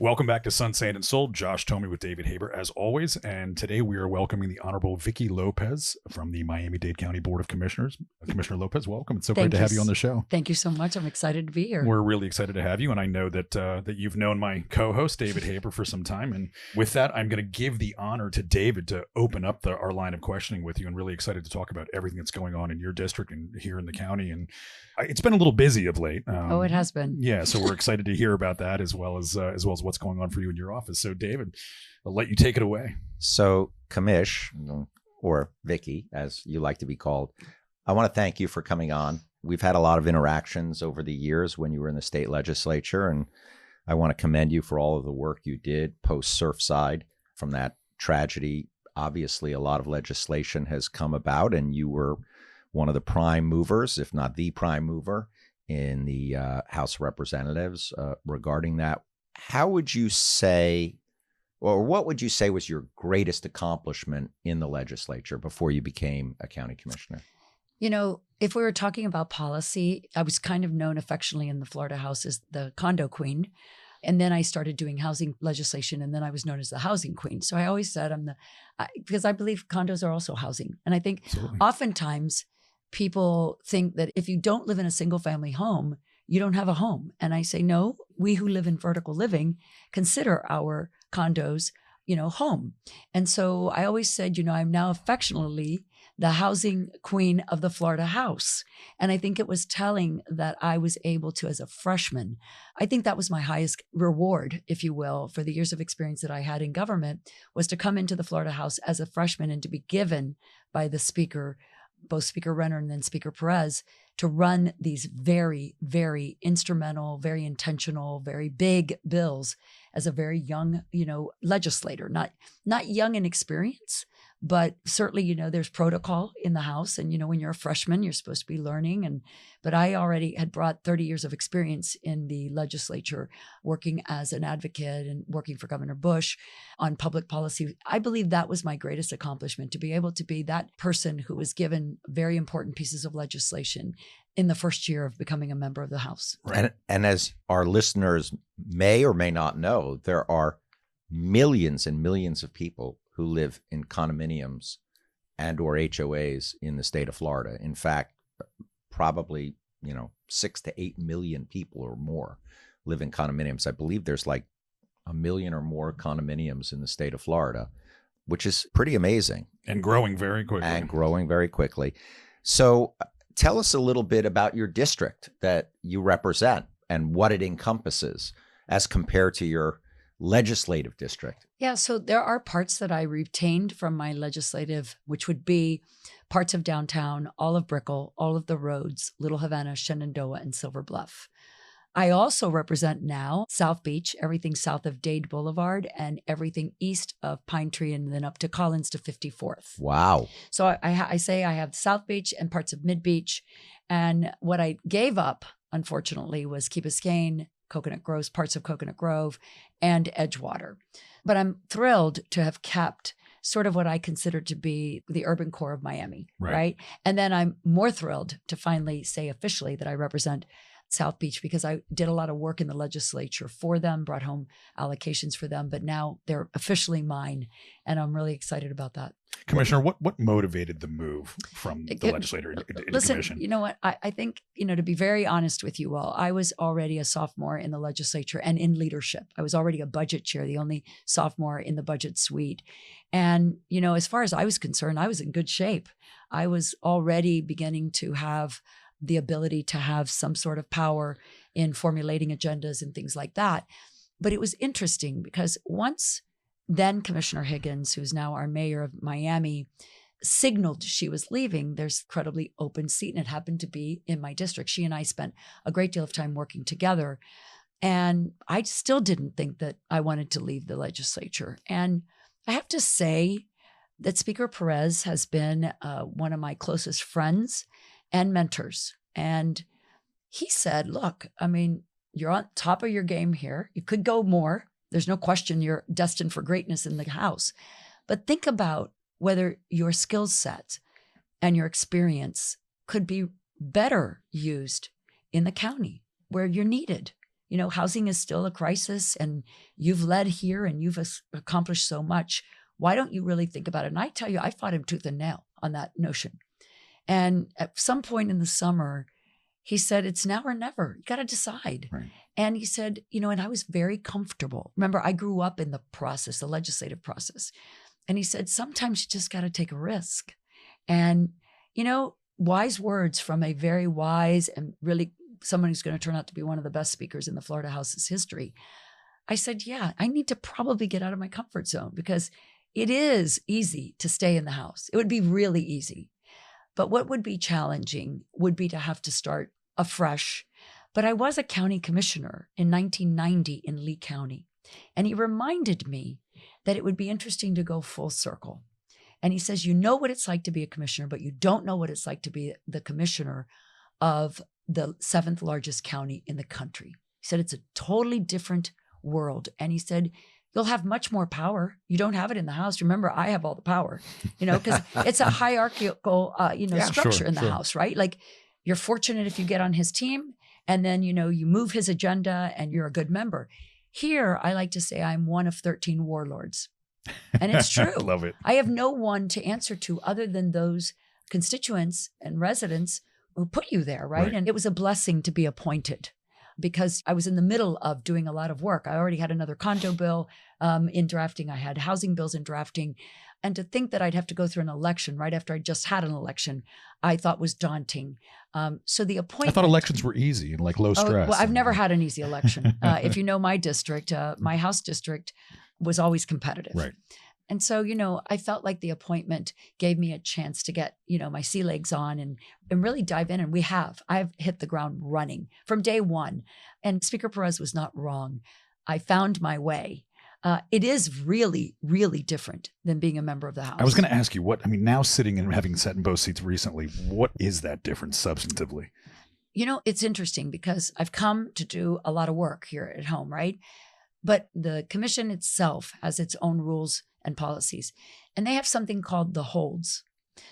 Welcome back to Sun, Sand, and Soul. Josh Tomey with David Haber, as always. And today we are welcoming the Honorable Vicki Lopez from the Miami-Dade County Board of Commissioners. Commissioner Lopez, welcome. It's so great to have you on the show. Thank you so much. I'm excited to be here. We're really excited to have you. And I know that you've known my co-host, David Haber, for some time. And with that, I'm going to give the honor to David to open up our line of questioning with you, and really excited to talk about everything that's going on in your district and here in the county. And it's been a little busy of late. It has been. Yeah. So we're excited to hear about that as well as what's going on for you in your office. So David, I'll let you take it away. So Commish, or Vicki, as you like to be called, I want to thank you for coming on. We've had a lot of interactions over the years when you were in the state legislature, and I want to commend you for all of the work you did post Surfside. From that tragedy, obviously a lot of legislation has come about, and you were one of the prime movers, if not the prime mover, in the House of Representatives regarding that. How would you say, or what would you say was your greatest accomplishment in the legislature before you became a county commissioner? You know, if we were talking about policy, I was kind of known affectionately in the Florida House as the condo queen. And then I started doing housing legislation, and then I was known as the housing queen. So I always said because I believe condos are also housing. And I think oftentimes people think that if you don't live in a single family home, you don't have a home. And I say, no, we who live in vertical living consider our condos, home. And so I always said, I'm now affectionately the housing queen of the Florida House. And I think it was telling that I was able to, as a freshman, I think that was my highest reward, if you will, for the years of experience that I had in government, was to come into the Florida House as a freshman and to be given by the speaker, both Speaker Renner and then Speaker Perez, to run these very, very instrumental, very intentional, very big bills as a very young, legislator, not young in experience, but certainly, there's protocol in the House. And, when you're a freshman, you're supposed to be learning. But I already had brought 30 years of experience in the legislature, working as an advocate and working for Governor Bush on public policy. I believe that was my greatest accomplishment, to be able to be that person who was given very important pieces of legislation in the first year of becoming a member of the House. Right. And as our listeners may or may not know, there are millions and millions of people who live in condominiums and or HOAs in the state of Florida. In fact, probably, 6 to 8 million people or more live in condominiums. I believe there's like 1 million or more condominiums in the state of Florida, which is pretty amazing. And growing very quickly. So tell us a little bit about your district that you represent and what it encompasses as compared to your legislative district. Yeah, so there are parts that I retained from my legislative, which would be parts of downtown, all of Brickell, all of the roads, Little Havana, Shenandoah, and Silver Bluff. I also represent now South Beach, everything south of Dade Boulevard, and everything east of Pine Tree, and then up to Collins to 54th. Wow. So I say I have South Beach and parts of Mid Beach. And what I gave up, unfortunately, was Key Biscayne, Coconut Grove, parts of Coconut Grove, and Edgewater. But I'm thrilled to have kept sort of what I consider to be the urban core of Miami, right? And then I'm more thrilled to finally say officially that I represent South Beach, because I did a lot of work in the legislature for them, brought home allocations for them, but now they're officially mine, and I'm really excited about that. Commissioner, what motivated the move from the legislature into commission? You know what? I think, to be very honest with you all, I was already a sophomore in the legislature and in leadership. I was already a budget chair, the only sophomore in the budget suite. And, as far as I was concerned, I was in good shape. I was already beginning to have the ability to have some sort of power in formulating agendas and things like that. But it was interesting because once then Commissioner Higgins, who's now our mayor of Miami, signaled she was leaving, there's incredibly open seat, and it happened to be in my district. She and I spent a great deal of time working together, and I still didn't think that I wanted to leave the legislature. And I have to say that Speaker Perez has been one of my closest friends and mentors. And he said, look, you're on top of your game here. You could go more. There's no question you're destined for greatness in the House. But think about whether your skill set and your experience could be better used in the county where you're needed. housing is still a crisis and you've led here and you've accomplished so much. Why don't you really think about it? And I tell you, I fought him tooth and nail on that notion. And at some point in the summer, he said, it's now or never. You got to decide. Right. And he said, and I was very comfortable. Remember, I grew up in the process, the legislative process. And he said, sometimes you just got to take a risk. And, wise words from a very wise and really someone who's going to turn out to be one of the best speakers in the Florida House's history. I said, yeah, I need to probably get out of my comfort zone because it is easy to stay in the House. It would be really easy. But what would be challenging would be to have to start afresh. But I was a county commissioner in 1990 in Lee County. And he reminded me that it would be interesting to go full circle. And he says, you know what it's like to be a commissioner, but you don't know what it's like to be the commissioner of the 7th largest county in the country. He said, it's a totally different world. And he said, you'll have much more power. You don't have it in the House. Remember, I have all the power, because it's a hierarchical, structure in the House, right? Like you're fortunate if you get on his team and then, you move his agenda and you're a good member. Here, I like to say I'm one of 13 warlords. And it's true. Love it. I have no one to answer to other than those constituents and residents who put you there, right? And it was a blessing to be appointed because I was in the middle of doing a lot of work. I already had another condo bill in drafting. I had housing bills in drafting. And to think that I'd have to go through an election right after I just had an election, I thought was daunting. So the appointment— I thought elections were easy and like low stress. Well, I've never had an easy election. If you know my district, my House district was always competitive. Right. And so, I felt like the appointment gave me a chance to get, my sea legs on and really dive in. And I've hit the ground running from day one. And Speaker Perez was not wrong. I found my way. It is really, really different than being a member of the House. I was going to ask you now sitting and having sat in both seats recently, what is that difference substantively? It's interesting because I've come to do a lot of work here at home, right? But the commission itself has its own rules and policies, and they have something called the holds.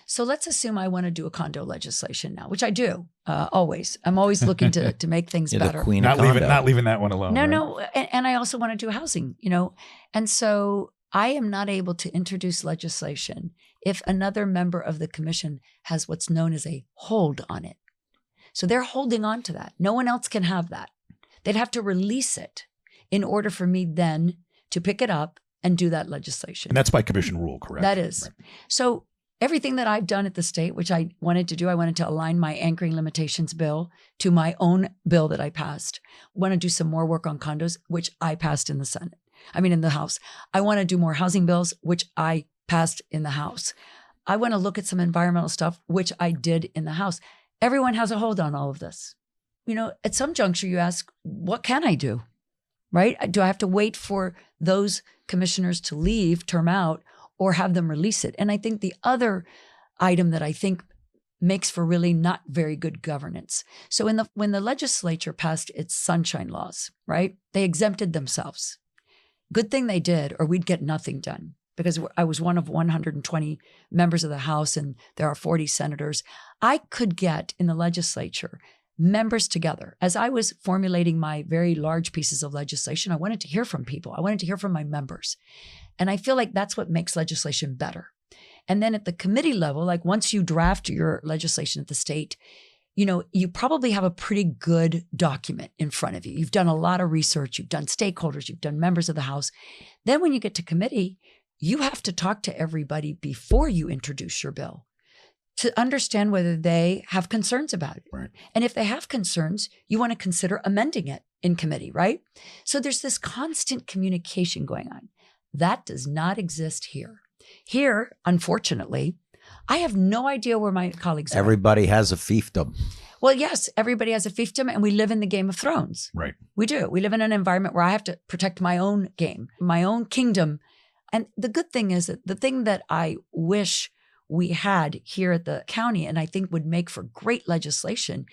So let's assume I want to do a condo legislation now, which I do always. I'm always looking to make things better. The queen not of leaving that one alone. No, right? no, and I also want to do housing, and so I am not able to introduce legislation if another member of the commission has what's known as a hold on it. So they're holding on to that. No one else can have that. They'd have to release it in order for me then to pick it up and do that legislation. And that's by commission rule, correct? That is. Right. So everything that I've done at the state, which I wanted to do, I wanted to align my anchoring limitations bill to my own bill that I passed. Want to do some more work on condos, which I passed in the House. I want to do more housing bills, which I passed in the House. I want to look at some environmental stuff, which I did in the House. Everyone has a hold on all of this. At some juncture you ask, what can I do? Right? Do I have to wait for those commissioners to leave, term out, or have them release it? And I think the other item that I think makes for really not very good governance. So when the legislature passed its sunshine laws, right? They exempted themselves. Good thing they did, or we'd get nothing done, because I was one of 120 members of the House and there are 40 senators. I could get in the legislature members together. As I was formulating my very large pieces of legislation, I wanted to hear from people. I wanted to hear from my members. And I feel like that's what makes legislation better. And then at the committee level, like once you draft your legislation at the state, you probably have a pretty good document in front of you. You've done a lot of research. You've done stakeholders. You've done members of the House. Then when you get to committee, you have to talk to everybody before you introduce your bill to understand whether they have concerns about it. Right. And if they have concerns, you want to consider amending it in committee, right? So there's this constant communication going on. That does not exist here. Here, unfortunately, I have no idea where my colleagues are. Everybody has a fiefdom. Well, yes, everybody has a fiefdom, and we live in the Game of Thrones. Right. We do. We live in an environment where I have to protect my own game, my own kingdom. And the good thing is that the thing that I wish we had here at the county, and I think would make for great legislation,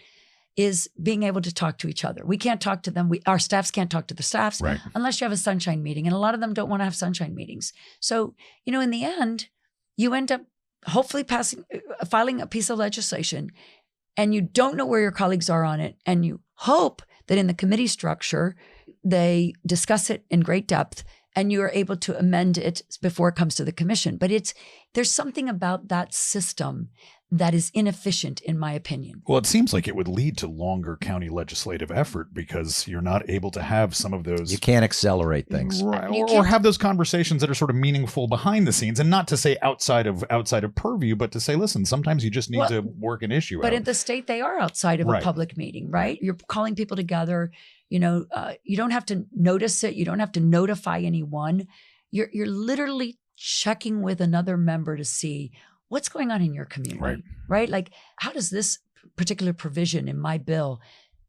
is being able to talk to each other. We can't talk to them. Our staffs can't talk to the staffs Right. unless you have a sunshine meeting. And a lot of them don't want to have sunshine meetings. So, in the end, you end up hopefully filing a piece of legislation, and you don't know where your colleagues are on it. And you hope that in the committee structure, they discuss it in great depth and you are able to amend it before it comes to the commission. But there's something about that system that is inefficient, in my opinion. Well, it seems like it would lead to longer county legislative effort because you're not able to have some of those. You can't accelerate things. Right, or have those conversations that are sort of meaningful behind the scenes, and not to say outside of purview, but to say, listen, sometimes you just need to work an issue out. But in the state, they are outside of a public meeting, right? You're calling people together. You don't have to notice it. You don't have to notify anyone. You're literally checking with another member to see what's going on in your community, right? Like, how does this particular provision in my bill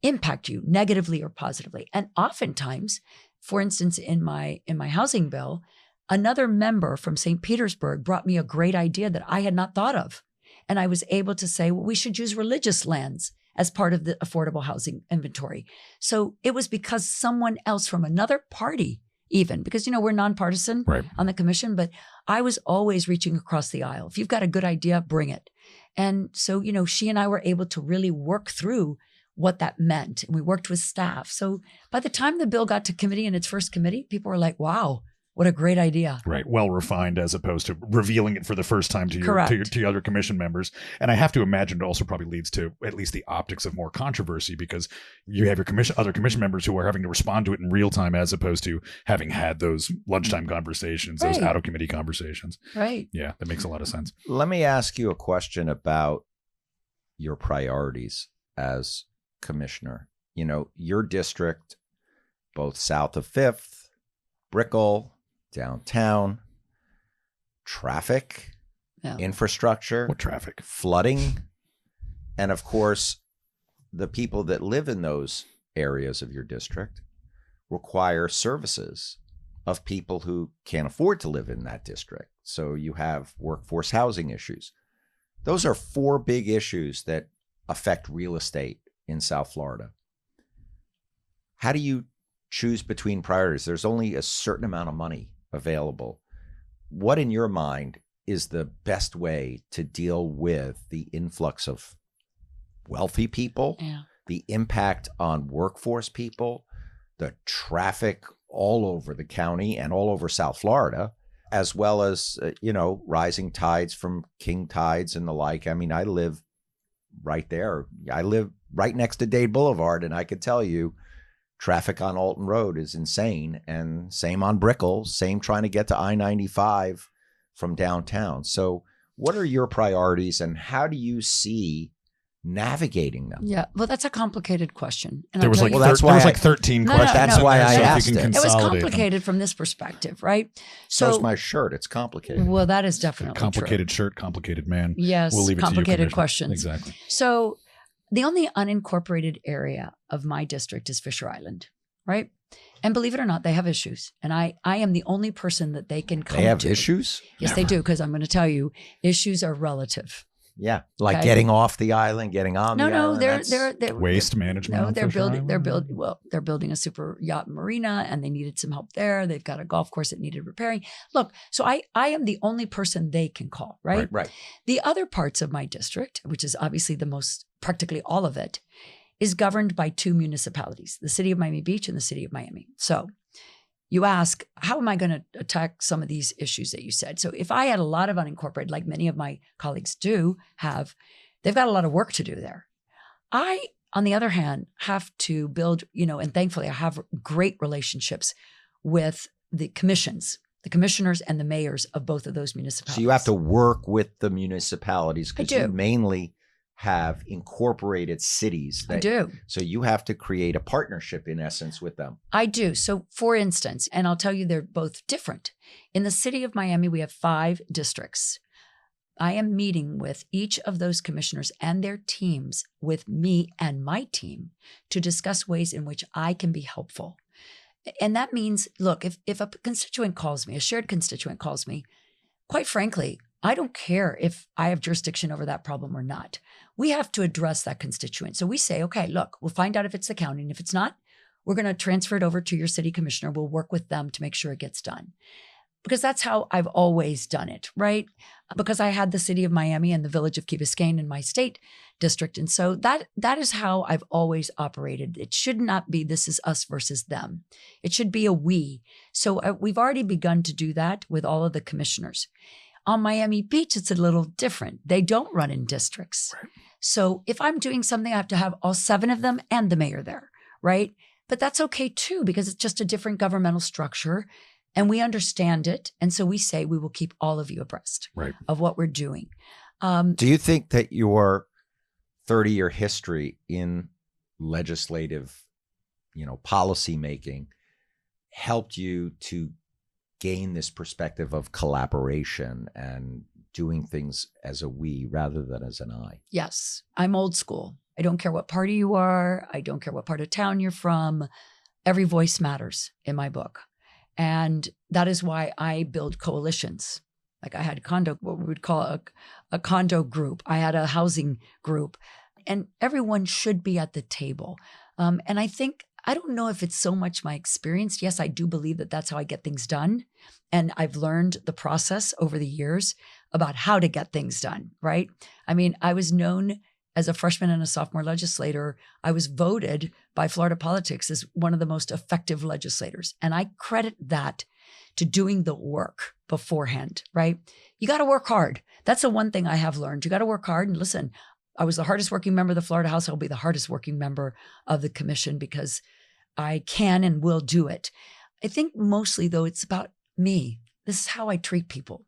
impact you negatively or positively? And oftentimes, for instance, in my housing bill, another member from St. Petersburg brought me a great idea that I had not thought of. And I was able to say, well, we should use religious lands as part of the affordable housing inventory. So it was because someone else from another party, even because, we're nonpartisan on the commission, but I was always reaching across the aisle. If you've got a good idea, bring it. And so, she and I were able to really work through what that meant. And we worked with staff. So by the time the bill got to committee in its first committee, people were like, wow, what a great idea. Right. Well refined as opposed to revealing it for the first time to your other commission members. And I have to imagine it also probably leads to at least the optics of more controversy because you have your other commission members who are having to respond to it in real time as opposed to having had those lunchtime conversations, those out of committee conversations. Right. Yeah, that makes a lot of sense. Let me ask you a question about your priorities as commissioner. Your district, both south of 5th, Brickell, downtown, traffic, infrastructure. What traffic? Flooding. And of course, the people that live in those areas of your district require services of people who can't afford to live in that district. So you have workforce housing issues. Those are 4 big issues that affect real estate in South Florida. How do you choose between priorities? There's only a certain amount of money available. What in your mind is the best way to deal with the influx of wealthy people, the impact on workforce people, the traffic all over the county and all over South Florida, as well as, rising tides from king tides and the like? I mean, I live right there. I live right next to Dade Boulevard, and I could tell you, traffic on Alton Road is insane, and same on Brickell, same trying to get to I-95 from downtown. So what are your priorities and how do you see navigating them? Yeah, well, that's a complicated question. And there was like 13 questions. That's why I asked it. It was complicated from this perspective, right? So my shirt. It's complicated. Well, that is definitely complicated true. Shirt, complicated man. Yes, we'll leave it complicated to you, questions. Exactly. So the only unincorporated area of my district is Fisher Island, right? And believe it or not, they have issues. And I am the only person that they can come to. They have issues? Yes, they do. Because I'm going to tell you, issues are relative. Yeah, like getting off the island, getting on the island. No, they're waste management. No, they're building a super yacht marina, and they needed some help there. They've got a golf course that needed repairing. Look, so I am the only person they can call, right? Right. The other parts of my district, which is obviously the most, practically all of it, is governed by 2 municipalities, the city of Miami Beach and the city of Miami. So you ask, how am I going to attack some of these issues that you said? So if I had a lot of unincorporated, like many of my colleagues do have, they've got a lot of work to do there. I, on the other hand, have to build, and thankfully I have great relationships with the commissioners and the mayors of both of those municipalities. So you have to work with the municipalities because you mainly have incorporated cities. I do. So you have to create a partnership in essence with them. I do. So for instance, and I'll tell you they're both different. In the city of Miami, we have 5 districts. I am meeting with each of those commissioners and their teams with me and my team to discuss ways in which I can be helpful. And that means, look, if a constituent calls me, a shared constituent calls me, quite frankly, I don't care if I have jurisdiction over that problem or not. We have to address that constituent. So we say, okay, look, we'll find out if it's the county. And if it's not, we're going to transfer it over to your city commissioner. We'll work with them to make sure it gets done. because that's how I've always done it, right? Because I had the city of Miami and the village of Key Biscayne in my state district. And so that is how I've always operated. It should not be this is us versus them. It should be a we. So we've already begun to do that with all of the commissioners. On Miami Beach, it's a little different. They don't run in districts. Right. So if I'm doing something, I have to have all 7 of them and the mayor there, right? But that's okay too, because it's just a different governmental structure and we understand it. And so we say we will keep all of you abreast of what we're doing. Do you think that your 30-year history in legislative, policy making helped you to gain this perspective of collaboration and doing things as a we rather than as an I? Yes, I'm old school. I don't care what party you are. I don't care what part of town you're from. Every voice matters in my book. And that is why I build coalitions. Like I had what we would call a condo group. I had a housing group. And everyone should be at the table. And I don't know if it's so much my experience. Yes, I do believe that that's how I get things done. And I've learned the process over the years about how to get things done, right? I mean, I was known as a freshman and a sophomore legislator. I was voted by Florida politics as one of the most effective legislators. And I credit that to doing the work beforehand, right? You got to work hard. That's the one thing I have learned. You got to work hard. And listen, I was the hardest working member of the Florida House. I'll be the hardest working member of the commission because I can and will do it. I think mostly, though, it's about me. This is how I treat people.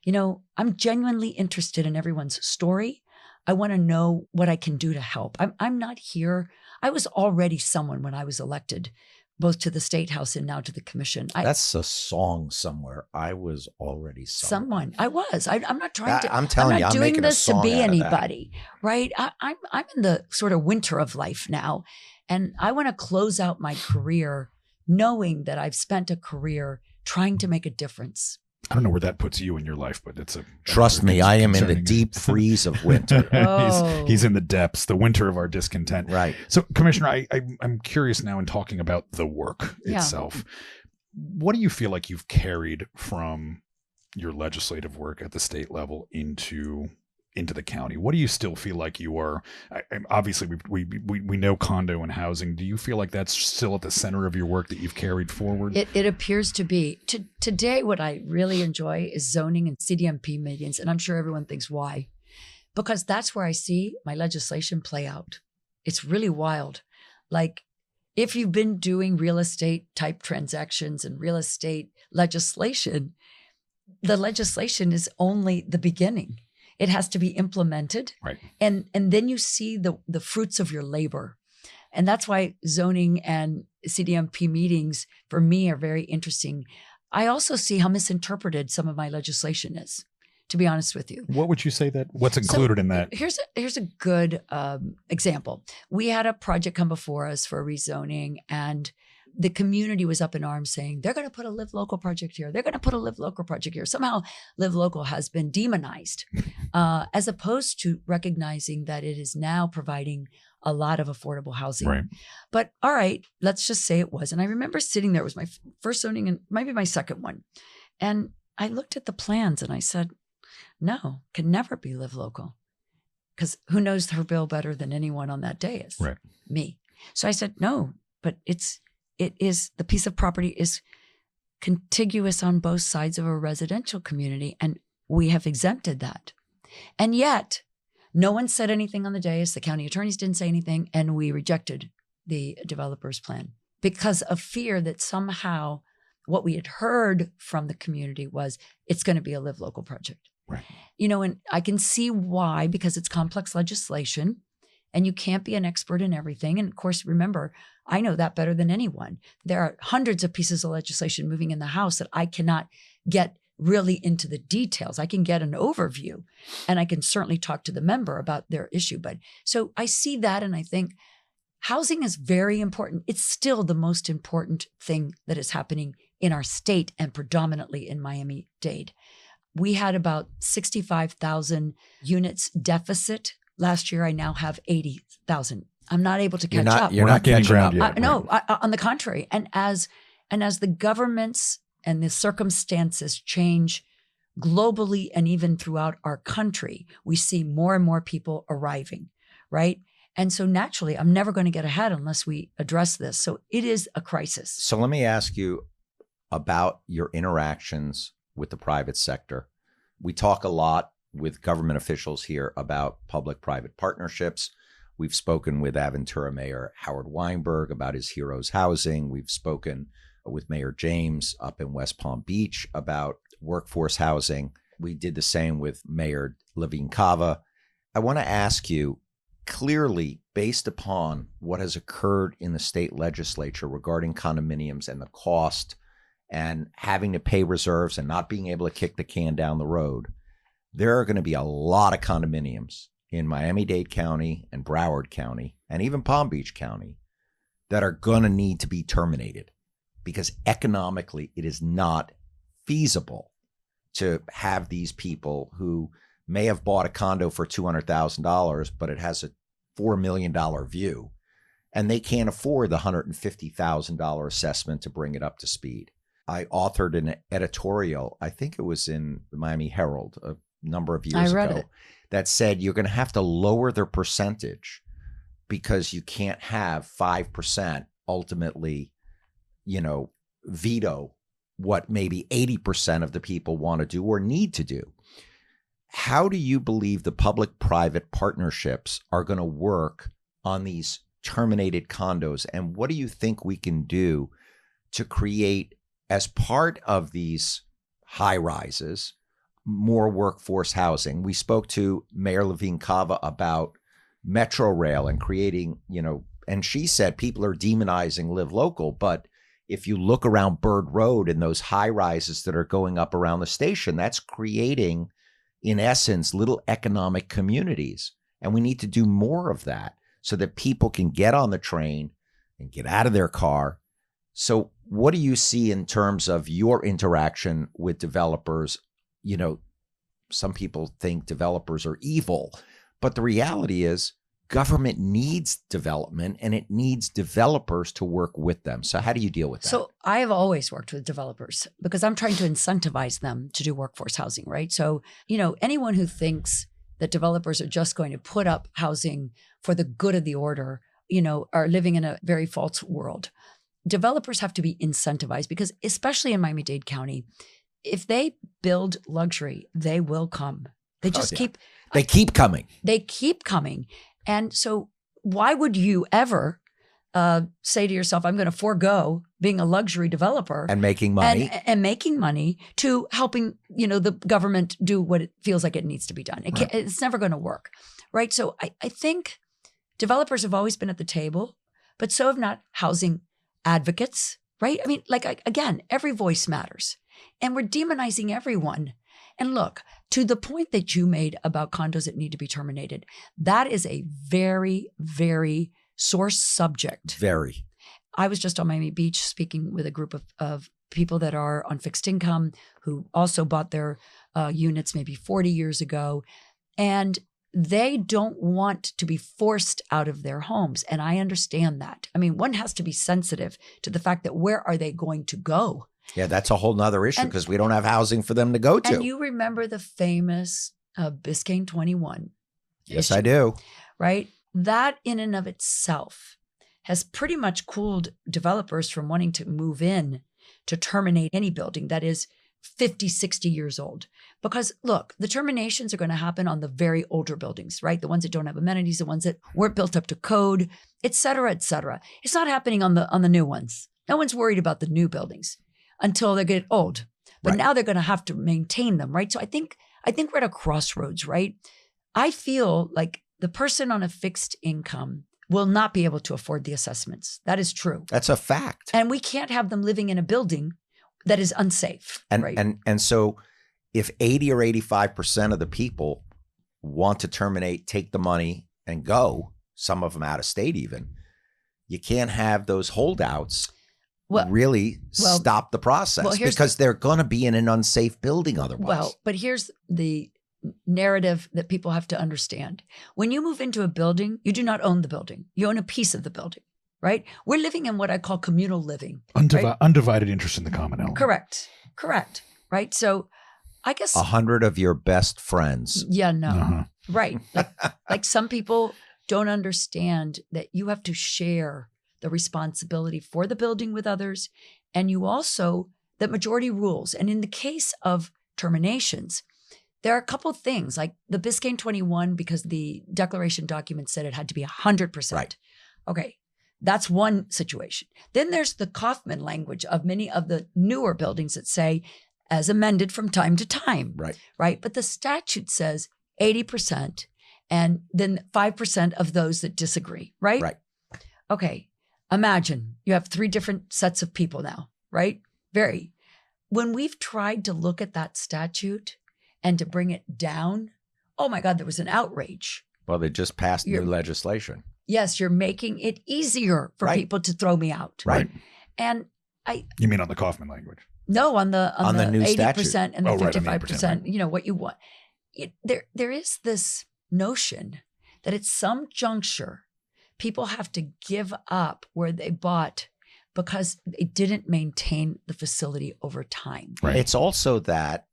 I'm genuinely interested in everyone's story. I want to know what I can do to help. I'm not here. I was already someone when I was elected, both to the State House and now to the commission. That's a song somewhere. I was already someone. I was. I'm not trying to. I'm telling you, I'm doing making a this song to be out of that. anybody, right? I'm in the sort of winter of life now, and I want to close out my career knowing that I've spent a career trying to make a difference. I don't know where that puts you in your life, but it's trust me, I am in the deep freeze of winter. He's in the depths, the winter of our discontent. Right. So, Commissioner, I'm curious now in talking about the work itself. What do you feel like you've carried from your legislative work at the state level into the county? What do you still feel like you are? Obviously, we know condo and housing. Do you feel like that's still at the center of your work that you've carried forward? It appears to be. Today, what I really enjoy is zoning and CDMP meetings, and I'm sure everyone thinks why. Because that's where I see my legislation play out. It's really wild. Like, if you've been doing real estate type transactions and real estate legislation, the legislation is only the beginning. It has to be implemented. Right. And then you see the fruits of your labor. And that's why zoning and CDMP meetings for me are very interesting. I also see how misinterpreted some of my legislation is, to be honest with you. What would you say what's included in that? Here's a good example. We had a project come before us for rezoning, and the community was up in arms saying, they're going to put a Live Local project here. They're going to put a Live Local project here. Somehow Live Local has been demonized as opposed to recognizing that it is now providing a lot of affordable housing. Right. But all right, let's just say it was. And I remember sitting there, it was my first zoning and maybe my second one. And I looked at the plans and I said, no, can never be Live Local. Because who knows her bill better than anyone on that day is? Right. Me. So I said, no, but it is, the piece of property is contiguous on both sides of a residential community, and we have exempted that. And yet, no one said anything on the dais. The county attorneys didn't say anything, and we rejected the developer's plan because of fear that somehow what we had heard from the community was it's going to be a Live Local project. Right. And I can see why, because it's complex legislation. And you can't be an expert in everything. And of course, remember, I know that better than anyone. There are hundreds of pieces of legislation moving in the House that I cannot get really into the details. I can get an overview, and I can certainly talk to the member about their issue. But so I see that, and I think housing is very important. It's still the most important thing that is happening in our state and predominantly in Miami-Dade. We had about 65,000 units deficit. Last year, I now have 80,000. I'm not able to catch up. You're not getting catching ground up. yet. No, on the contrary. And as the government's and the circumstances change globally and even throughout our country, we see more and more people arriving, right? And so naturally, I'm never going to get ahead unless we address this. So it is a crisis. So let me ask you about your interactions with the private sector. We talk a lot with government officials here about public-private partnerships. We've spoken with Aventura Mayor Howard Weinberg about his Heroes Housing. We've spoken with Mayor James up in West Palm Beach about workforce housing. We did the same with Mayor Levine Cava. I want to ask you, clearly, based upon what has occurred in the state legislature regarding condominiums and the cost and having to pay reserves and not being able to kick the can down the road, there are going to be a lot of condominiums in Miami-Dade County and Broward County and even Palm Beach County that are going to need to be terminated because economically it is not feasible to have these people who may have bought a condo for $200,000, but it has a $4 million view, and they can't afford the $150,000 assessment to bring it up to speed. I authored an editorial, I think it was in the Miami Herald a number of years ago, that said you're going to have to lower their percentage because you can't have 5% ultimately, veto what maybe 80% of the people want to do or need to do. How do you believe the public-private partnerships are going to work on these terminated condos? And what do you think we can do to create, as part of these high rises, more workforce housing? We spoke to Mayor Levine Cava about Metro Rail and creating, and she said people are demonizing Live Local, but if you look around Bird Road and those high rises that are going up around the station, that's creating, in essence, little economic communities. And we need to do more of that so that people can get on the train and get out of their car. So what do you see in terms of your interaction with developers? Some people think developers are evil, but the reality is government needs development and it needs developers to work with them. So how do you deal with that? So I have always worked with developers because I'm trying to incentivize them to do workforce housing, right? So, anyone who thinks that developers are just going to put up housing for the good of the order, are living in a very false world. Developers have to be incentivized because, especially in Miami-Dade County, if they build luxury, they will come. They just They keep coming. They keep coming. And so why would you ever say to yourself, I'm going to forego being a luxury developer and making money and making money to helping, the government do what it feels like it needs to be done. It's never going to work. Right. So I think developers have always been at the table, but so have not housing advocates. Right. I mean, again, every voice matters and we're demonizing everyone. And look, to the point that you made about condos that need to be terminated, that is a very, very sore subject. Very. I was just on Miami Beach speaking with a group of people that are on fixed income who also bought their units maybe 40 years ago. And they don't want to be forced out of their homes. And I understand that. I mean, one has to be sensitive to the fact that where are they going to go? Yeah, that's a whole nother issue because we don't have housing for them to go to. And you remember the famous Biscayne 21 Yes, issue, I do. Right? That in and of itself has pretty much cooled developers from wanting to move in to terminate any building that is 50, 60 years old. Because look, the terminations are going to happen on the very older buildings, right? The ones that don't have amenities, the ones that weren't built up to code, et cetera, et cetera. It's not happening on the new ones. No one's worried about the new buildings until they get old. But now they're going to have to maintain them, right? So I think we're at a crossroads, right? I feel like the person on a fixed income will not be able to afford the assessments. That is true. That's a fact. And we can't have them living in a building that is unsafe. And right? and so if 80 or 85% of the people want to terminate, take the money and go, some of them out of state even, you can't have those holdouts stop the process because they're going to be in an unsafe building otherwise. Well, but here's the narrative that people have to understand. When you move into a building, you do not own the building. You own a piece of the building, right? We're living in what I call communal living. Right? Undivided interest in the common element. Correct. Right. So I guess 100 of your best friends. Yeah, no. Uh-huh. Right. Like some people don't understand that you have to share the responsibility for the building with others. And you also, that majority rules. And in the case of terminations, there are a couple of things like the Biscayne 21, because the declaration document said it had to be 100%. Right. Okay. That's one situation. Then there's the Kaufman language of many of the newer buildings that say, as amended from time to time. Right. But the statute says 80% and then 5% of those that disagree. Right. Okay. Imagine you have 3 different sets of people now. Right. When we've tried to look at that statute and to bring it down, oh my God, there was an outrage. Well, they just passed new legislation. Yes, you're making it easier for people to throw me out. Right. And You mean on the Kaufman language? No, on the new 80% statute. and the 55%, right. you know, what you want. There is this notion that at some juncture, people have to give up where they bought because they didn't maintain the facility over time. Right. It's also that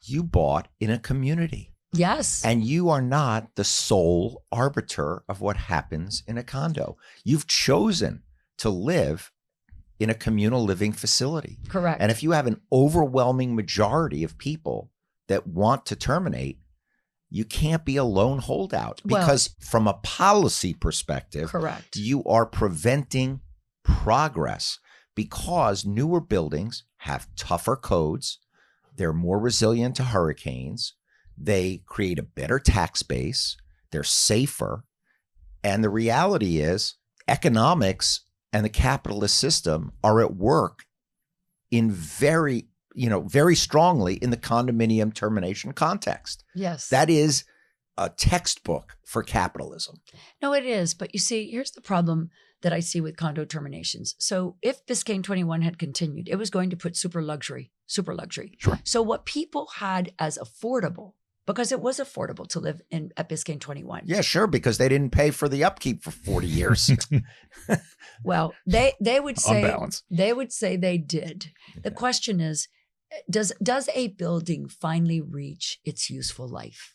you bought in a community. Yes. And you are not the sole arbiter of what happens in a condo. You've chosen to live in a communal living facility. Correct. And if you have an overwhelming majority of people that want to terminate, you can't be a lone holdout because from a policy perspective, correct, you are preventing progress because newer buildings have tougher codes. They're more resilient to hurricanes. They create a better tax base. They're safer. And the reality is economics and the capitalist system are at work in very strongly in the condominium termination context. Yes. That is a textbook for capitalism. No, it is. But you see, here's the problem that I see with condo terminations. So if Biscayne 21 had continued, it was going to put super luxury. Sure. So what people had as affordable, because it was affordable to live at Biscayne 21. Yeah, sure, because they didn't pay for the upkeep for 40 years. Well, they would say on balance. They would say they did. The question is, does a building finally reach its useful life?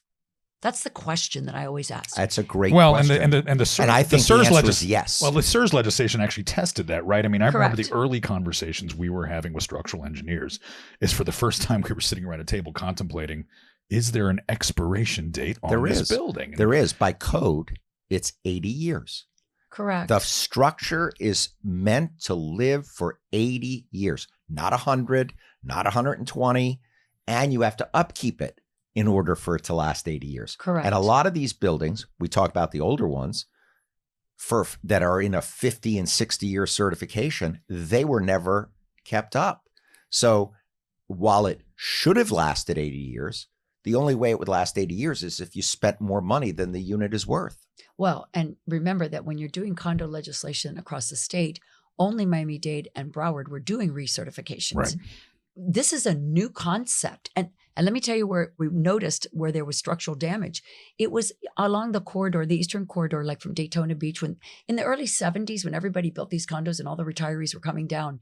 That's the question that I always ask. That's a great question. And I think the answer is yes. Well, the SERS legislation actually tested that, right? I mean, I Correct. remember the early conversations we were having with structural engineers is for the first time we were sitting around a table contemplating, is there an expiration date on this building? There is. By code, it's 80 years. Correct. The structure is meant to live for 80 years, not 100, not 120, and you have to upkeep it in order for it to last 80 years. Correct. And a lot of these buildings, we talk about the older ones, that are in a 50 and 60-year certification, they were never kept up. So while it should have lasted 80 years, the only way it would last 80 years is if you spent more money than the unit is worth. Well, and remember that when you're doing condo legislation across the state, only Miami-Dade and Broward were doing recertifications. Right. This is a new concept. And let me tell you where we noticed where there was structural damage. It was along the corridor, the eastern corridor, like from Daytona Beach, when in the early 70s, when everybody built these condos and all the retirees were coming down.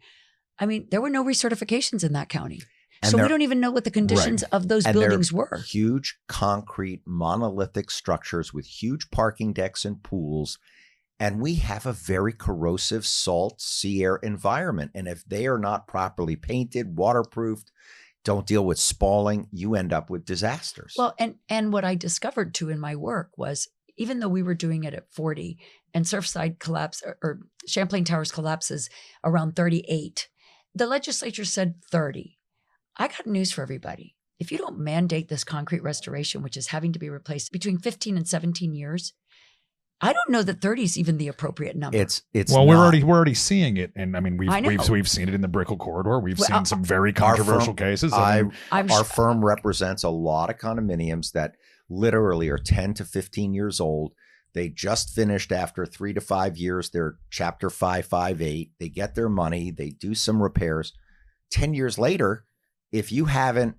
I mean, there were no recertifications in that county. And so we don't even know what the conditions of those buildings were. Huge concrete monolithic structures with huge parking decks and pools. And we have a very corrosive salt sea air environment. And if they are not properly painted, waterproofed, don't deal with spalling, you end up with disasters. Well, and what I discovered too in my work was, even though we were doing it at 40 and Surfside collapse or Champlain Towers collapses around 38, the legislature said 30. I got news for everybody. If you don't mandate this concrete restoration, which is having to be replaced between 15 and 17 years, I don't know that 30 is even the appropriate number. It's well, not. we're already seeing it, and I mean we've seen it in the Brickell corridor. We've seen some very controversial cases. Our firm represents a lot of condominiums that literally are 10 to 15 years old. They just finished after 3 to 5 years their Chapter 558. They get their money. They do some repairs. 10 years later, if you haven't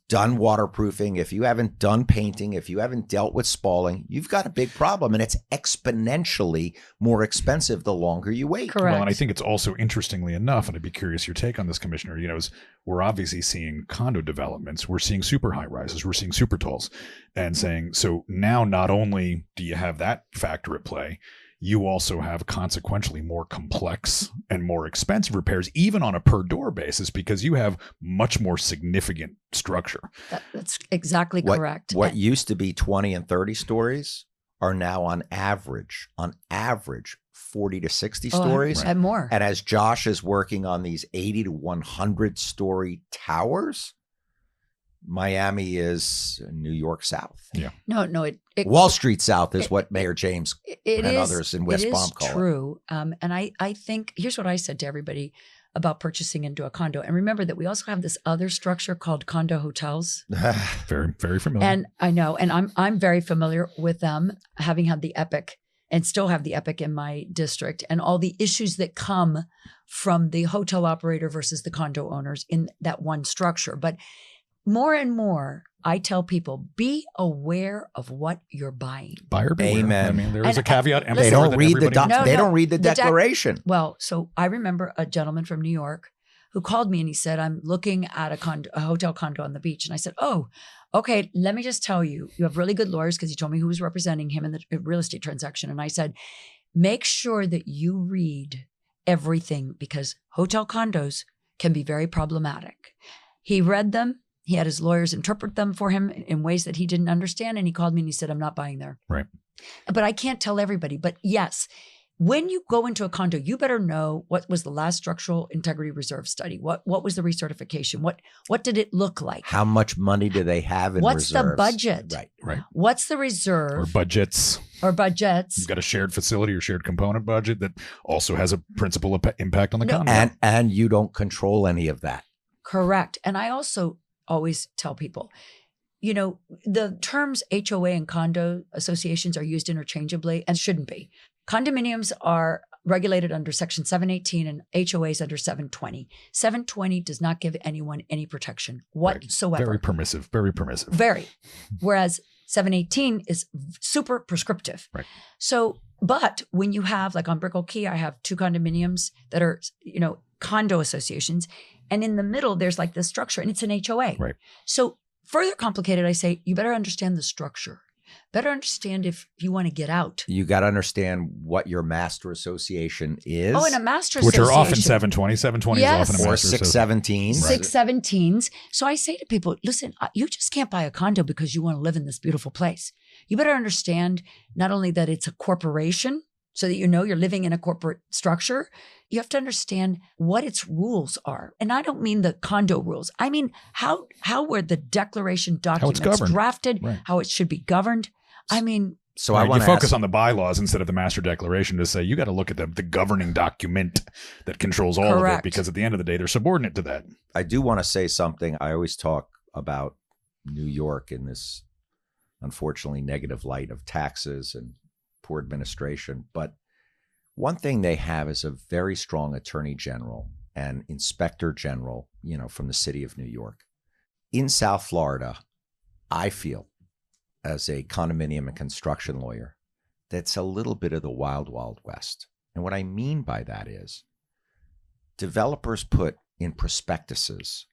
done waterproofing, if you haven't done painting, if you haven't dealt with spalling, you've got a big problem. And it's exponentially more expensive the longer you wait. Correct. Well, and I think it's also, interestingly enough, and I'd be curious your take on this, Commissioner, is we're obviously seeing condo developments, we're seeing super high rises, we're seeing super talls, and saying, so now not only do you have that factor at play, you also have consequentially more complex and more expensive repairs, even on a per door basis, because you have much more significant structure. That's exactly correct. What used to be 20 and 30 stories are now on average 40 to 60 stories. And more. And as Josh is working on these 80 to 100 story towers, Miami is New York South. Yeah. No. It Wall Street South is what Mayor James and others in West Palm call it. It is true. And I think, here's what I said to everybody about purchasing into a condo. And remember that we also have this other structure called condo hotels. Very, very familiar. And I know, and I'm very familiar with them, having had the Epic and still have the Epic in my district, and all the issues that come from the hotel operator versus the condo owners in that one structure. But more and more, I tell people, be aware of what you're buying. Buyer beware. Amen. I mean, there is a caveat. They don't read the No, don't read the declaration. Well, so I remember a gentleman from New York who called me and he said, I'm looking at a hotel condo on the beach. And I said, oh, okay, let me just tell you, you have really good lawyers, because he told me who was representing him in the real estate transaction. And I said, make sure that you read everything, because hotel condos can be very problematic. He read them. He had his lawyers interpret them for him in ways that he didn't understand. And he called me and he said, I'm not buying there. Right. But I can't tell everybody. But yes, when you go into a condo, you better know what was the last structural integrity reserve study. What was the recertification? What did it look like? How much money do they have in What's reserves? the budget? Right. What's the reserve? Or budgets. You've got a shared facility or shared component budget that also has a principal impact on the condo. And you don't control any of that. Correct. And I also always tell people, the terms HOA and condo associations are used interchangeably and shouldn't be. Condominiums are regulated under Section 718 and HOAs under 720. 720 does not give anyone any protection whatsoever. Very permissive. Very permissive. Very. Whereas 718 is super prescriptive. Right. So, but when you have, like on Brickell Key, I have 2 condominiums that are, condo associations. And in the middle, there's like this structure, and it's an HOA. Right. So further complicated, I say, you better understand the structure. Better understand if you want to get out. You got to understand what your master association is. Oh, and a master Which association. are often 720. 720 Yes. is often a Or master 617. 617s. So I say to people, listen, you just can't buy a condo because you want to live in this beautiful place. You better understand not only that it's a corporation, so that you're living in a corporate structure, you have to understand what its rules are. And I don't mean the condo rules. I mean, how were the declaration documents drafted, right. How it should be governed. I mean, so right, I want to to focus on the bylaws instead of the master declaration to say you got to look at the governing document that controls all of it, because at the end of the day, they're subordinate to that. I do want to say something. I always talk about New York in this, unfortunately, negative light of taxes and poor administration. But one thing they have is a very strong attorney general and inspector general, from the city of New York. In South Florida, I feel, as a condominium and construction lawyer, that's a little bit of the wild, wild west. And what I mean by that is developers put in prospectuses,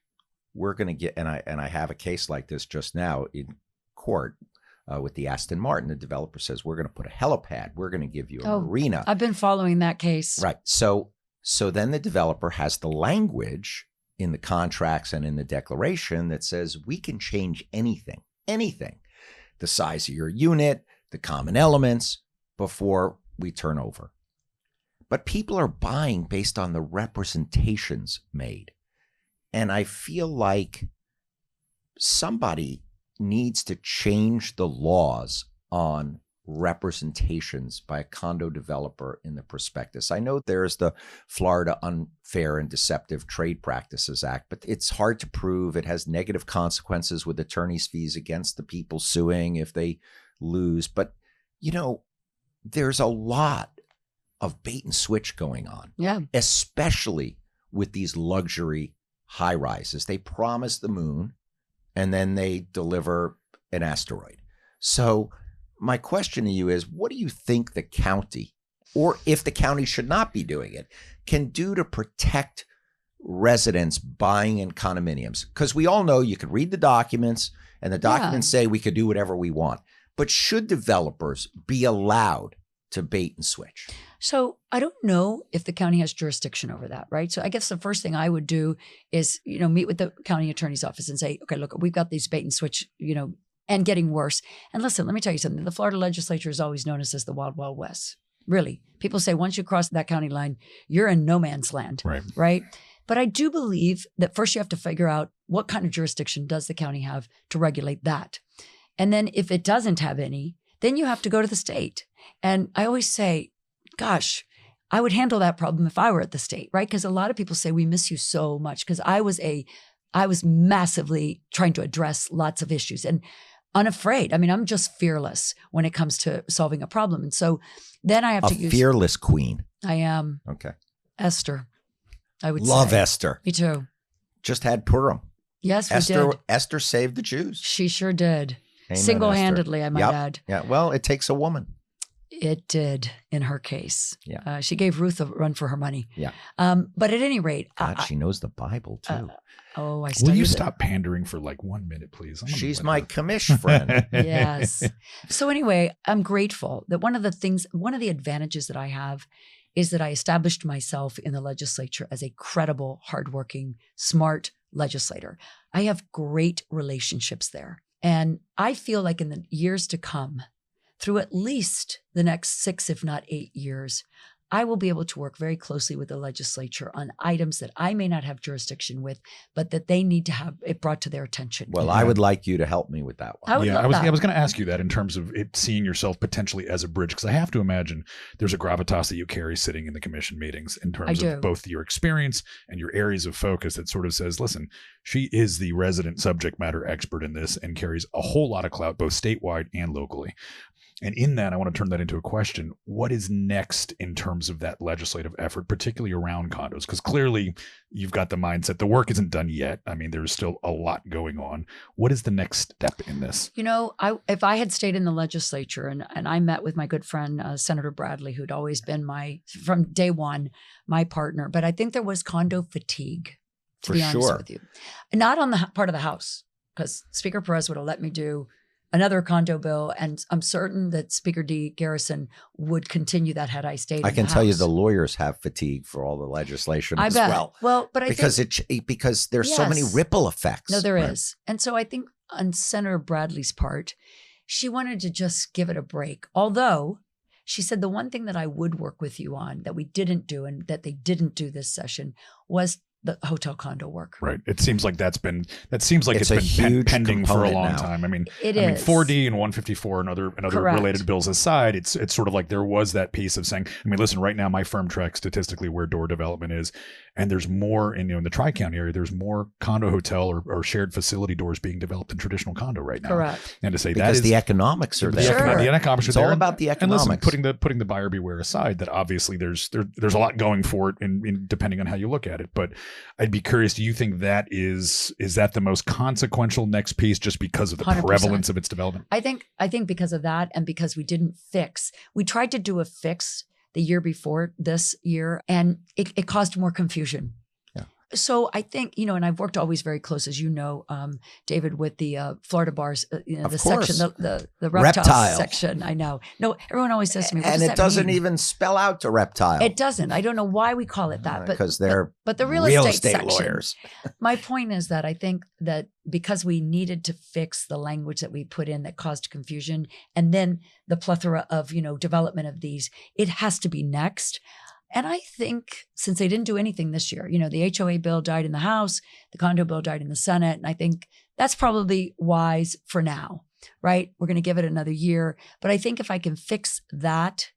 we're going to get, and I have a case like this just now in court with the Aston Martin. The developer says, we're going to put a helipad. We're going to give you a marina. I've been following that case. Right. So then the developer has the language in the contracts and in the declaration that says we can change anything, the size of your unit, the common elements, before we turn over. But people are buying based on the representations made. And I feel like somebody needs to change the laws on representations by a condo developer in the prospectus. I know there's the Florida Unfair and Deceptive Trade Practices Act, but it's hard to prove. It has negative consequences with attorney's fees against the people suing if they lose. But, there's a lot of bait and switch going on. Yeah. Especially with these luxury high rises. They promise the moon and then they deliver an asteroid. So my question to you is, what do you think the county, or if the county should not be doing it, can do to protect residents buying in condominiums? Because we all know you could read the documents, and the documents say we could do whatever we want. But should developers be allowed to bait and switch? So I don't know if the county has jurisdiction over that, right? So I guess the first thing I would do is, meet with the county attorney's office and say, okay, look, we've got these bait and switch, and getting worse. And listen, let me tell you something. The Florida Legislature is always known as the Wild, Wild West. Really. People say once you cross that county line, you're in no man's land, right? But I do believe that first you have to figure out what kind of jurisdiction does the county have to regulate that. And then if it doesn't have any, then you have to go to the state. And I always say, gosh, I would handle that problem if I were at the state, right? Because a lot of people say we miss you so much, because I was massively trying to address lots of issues and unafraid. I mean, I'm just fearless when it comes to solving a problem. And so then I have to use— fearless queen. I am. Okay. Esther, I would Love say. Esther. Me too. Just had Purim. Yes, we Esther, did. Esther saved the Jews. She sure did. Amen, Single-handedly, Esther. I might add. Yeah. Well, it takes a woman. It did in her case. Yeah. She gave Ruth a run for her money. Yeah. But at any rate— God, she knows the Bible too. I studied Will you it. stop pandering for like 1 minute, please? She's my commish friend. Yes. So anyway, I'm grateful that one of the advantages that I have is that I established myself in the legislature as a credible, hardworking, smart legislator. I have great relationships there. And I feel like in the years to come, through at least the next 6, if not 8 years, I will be able to work very closely with the legislature on items that I may not have jurisdiction with, but that they need to have it brought to their attention. Well, I would like you to help me with that one. I was going to ask you that in terms of it, seeing yourself potentially as a bridge, because I have to imagine there's a gravitas that you carry sitting in the commission meetings in terms of both your experience and your areas of focus that sort of says, listen, she is the resident subject matter expert in this and carries a whole lot of clout, both statewide and locally. And in that, I want to turn that into a question. What is next in terms of that legislative effort, particularly around condos? Because clearly you've got the mindset. The work isn't done yet. I mean, there's still a lot going on. What is the next step in this? If I had stayed in the legislature and I met with my good friend, Senator Bradley, who'd always been from day one, my partner. But I think there was condo fatigue, to be honest with you. Not on the part of the House, because Speaker Perez would have let me do another condo bill, and I'm certain that Speaker D. Garrison would continue that had I stayed. I can tell you the lawyers have fatigue for all the legislation as well. Well, but because there's so many ripple effects. No, there is. And so I think on Senator Bradley's part, she wanted to just give it a break. Although she said the one thing that I would work with you on that we didn't do and that they didn't do this session was the hotel condo work. Right. It seems like it's been pending for a long time. I mean, 4D and 154 and other related bills aside, it's sort of like there was that piece of saying, I mean, listen, right now my firm tracks statistically where door development is, and there's more in the Tri-County area, there's more condo hotel or shared facility doors being developed than traditional condo right now. Correct. And to say because the economics are there. The economics are there. It's all about the economics. And listen, putting the buyer beware aside, that obviously there's a lot going for it in depending on how you look at it. But I'd be curious, do you think that is that the most consequential next piece just because of the 100%. prevalence of its development? I think because of that, and because we tried to do a fix the year before this year, and it caused more confusion. Yeah. So I think, and I've worked always very close, as you know, David, with the Florida bars, the section, the reptile section. I know. No, everyone always says to me, and it doesn't even spell out to reptile. It doesn't. I don't know why we call it that, because they're but the real estate section, lawyers. My point is that I think that because we needed to fix the language that we put in that caused confusion, and then the plethora of, development of these, it has to be next. And I think since they didn't do anything this year, the HOA bill died in the House, the condo bill died in the Senate, and I think that's probably wise for now, right? We're going to give it another year. But I think if I can fix that,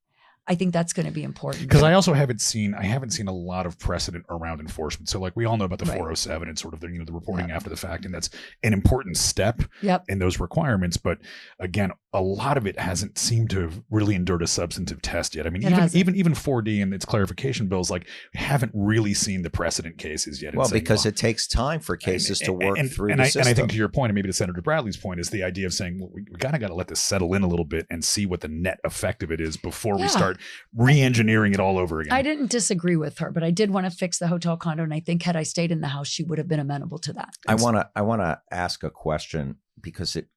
I think that's going to be important. Because I also haven't seen a lot of precedent around enforcement. So like we all know about the Right. 407 and sort of the reporting after the fact, and that's an important step Yep. in those requirements. But again, a lot of it hasn't seemed to have really endured a substantive test yet. I mean, It hasn't. even 4D and its clarification bills, like we haven't really seen the precedent cases yet. Well, because it takes time for cases to work through the system. And I think to your point, and maybe to Senator Bradley's point, is the idea of saying, well, we kind of got to let this settle in a little bit and see what the net effect of it is before we start re-engineering it all over again. I didn't disagree with her, but I did want to fix the hotel condo. And I think had I stayed in the house, she would have been amenable to that. I want to ask a question because it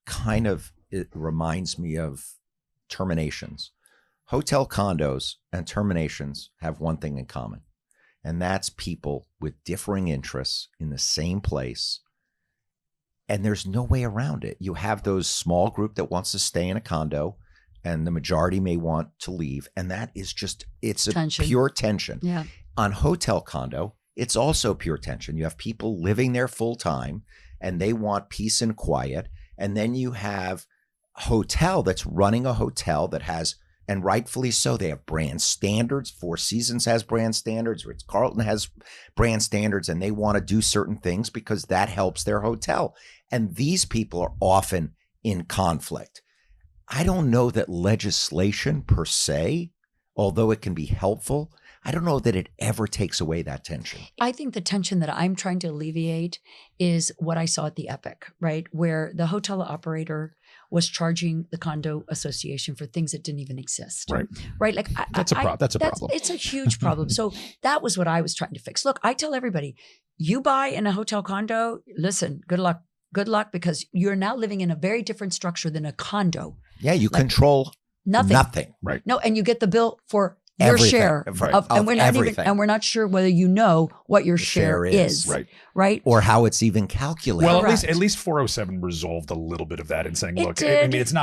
reminds me of terminations. Hotel condos and terminations have one thing in common, and that's people with differing interests in the same place. And there's no way around it. You have those small group that wants to stay in a condo and the majority may want to leave. And that is just, it's a Tension. pure tension. Yeah. On hotel condo, it's also pure tension. You have people living there full time and they want peace and quiet. And then you have hotel that's running a hotel that has, and rightfully so, they have brand standards. Four Seasons has brand standards. Ritz-Carlton has brand standards, and they want to do certain things because that helps their hotel. And these people are often in conflict. I don't know that legislation per se, although it can be helpful, I don't know that it ever takes away that tension. I think the tension that I'm trying to alleviate is what I saw at the Epic, right? Where the hotel operator was charging the condo association for things that didn't even exist. Right. Right. Like That's a problem. It's a huge problem. So that was what I was trying to fix. Look, I tell everybody, you buy in a hotel condo, listen, good luck. Good luck, because you're now living in a very different structure than a condo. Yeah, you control nothing. Right. No, and you get the bill for your Everything. share Right. of, and Of we're not everything. even, and we're not sure whether you know what your share is. Right. Right. Or how it's even calculated. Well, Correct. at least 407 resolved a little bit of that in saying, It look, I did. mean, it's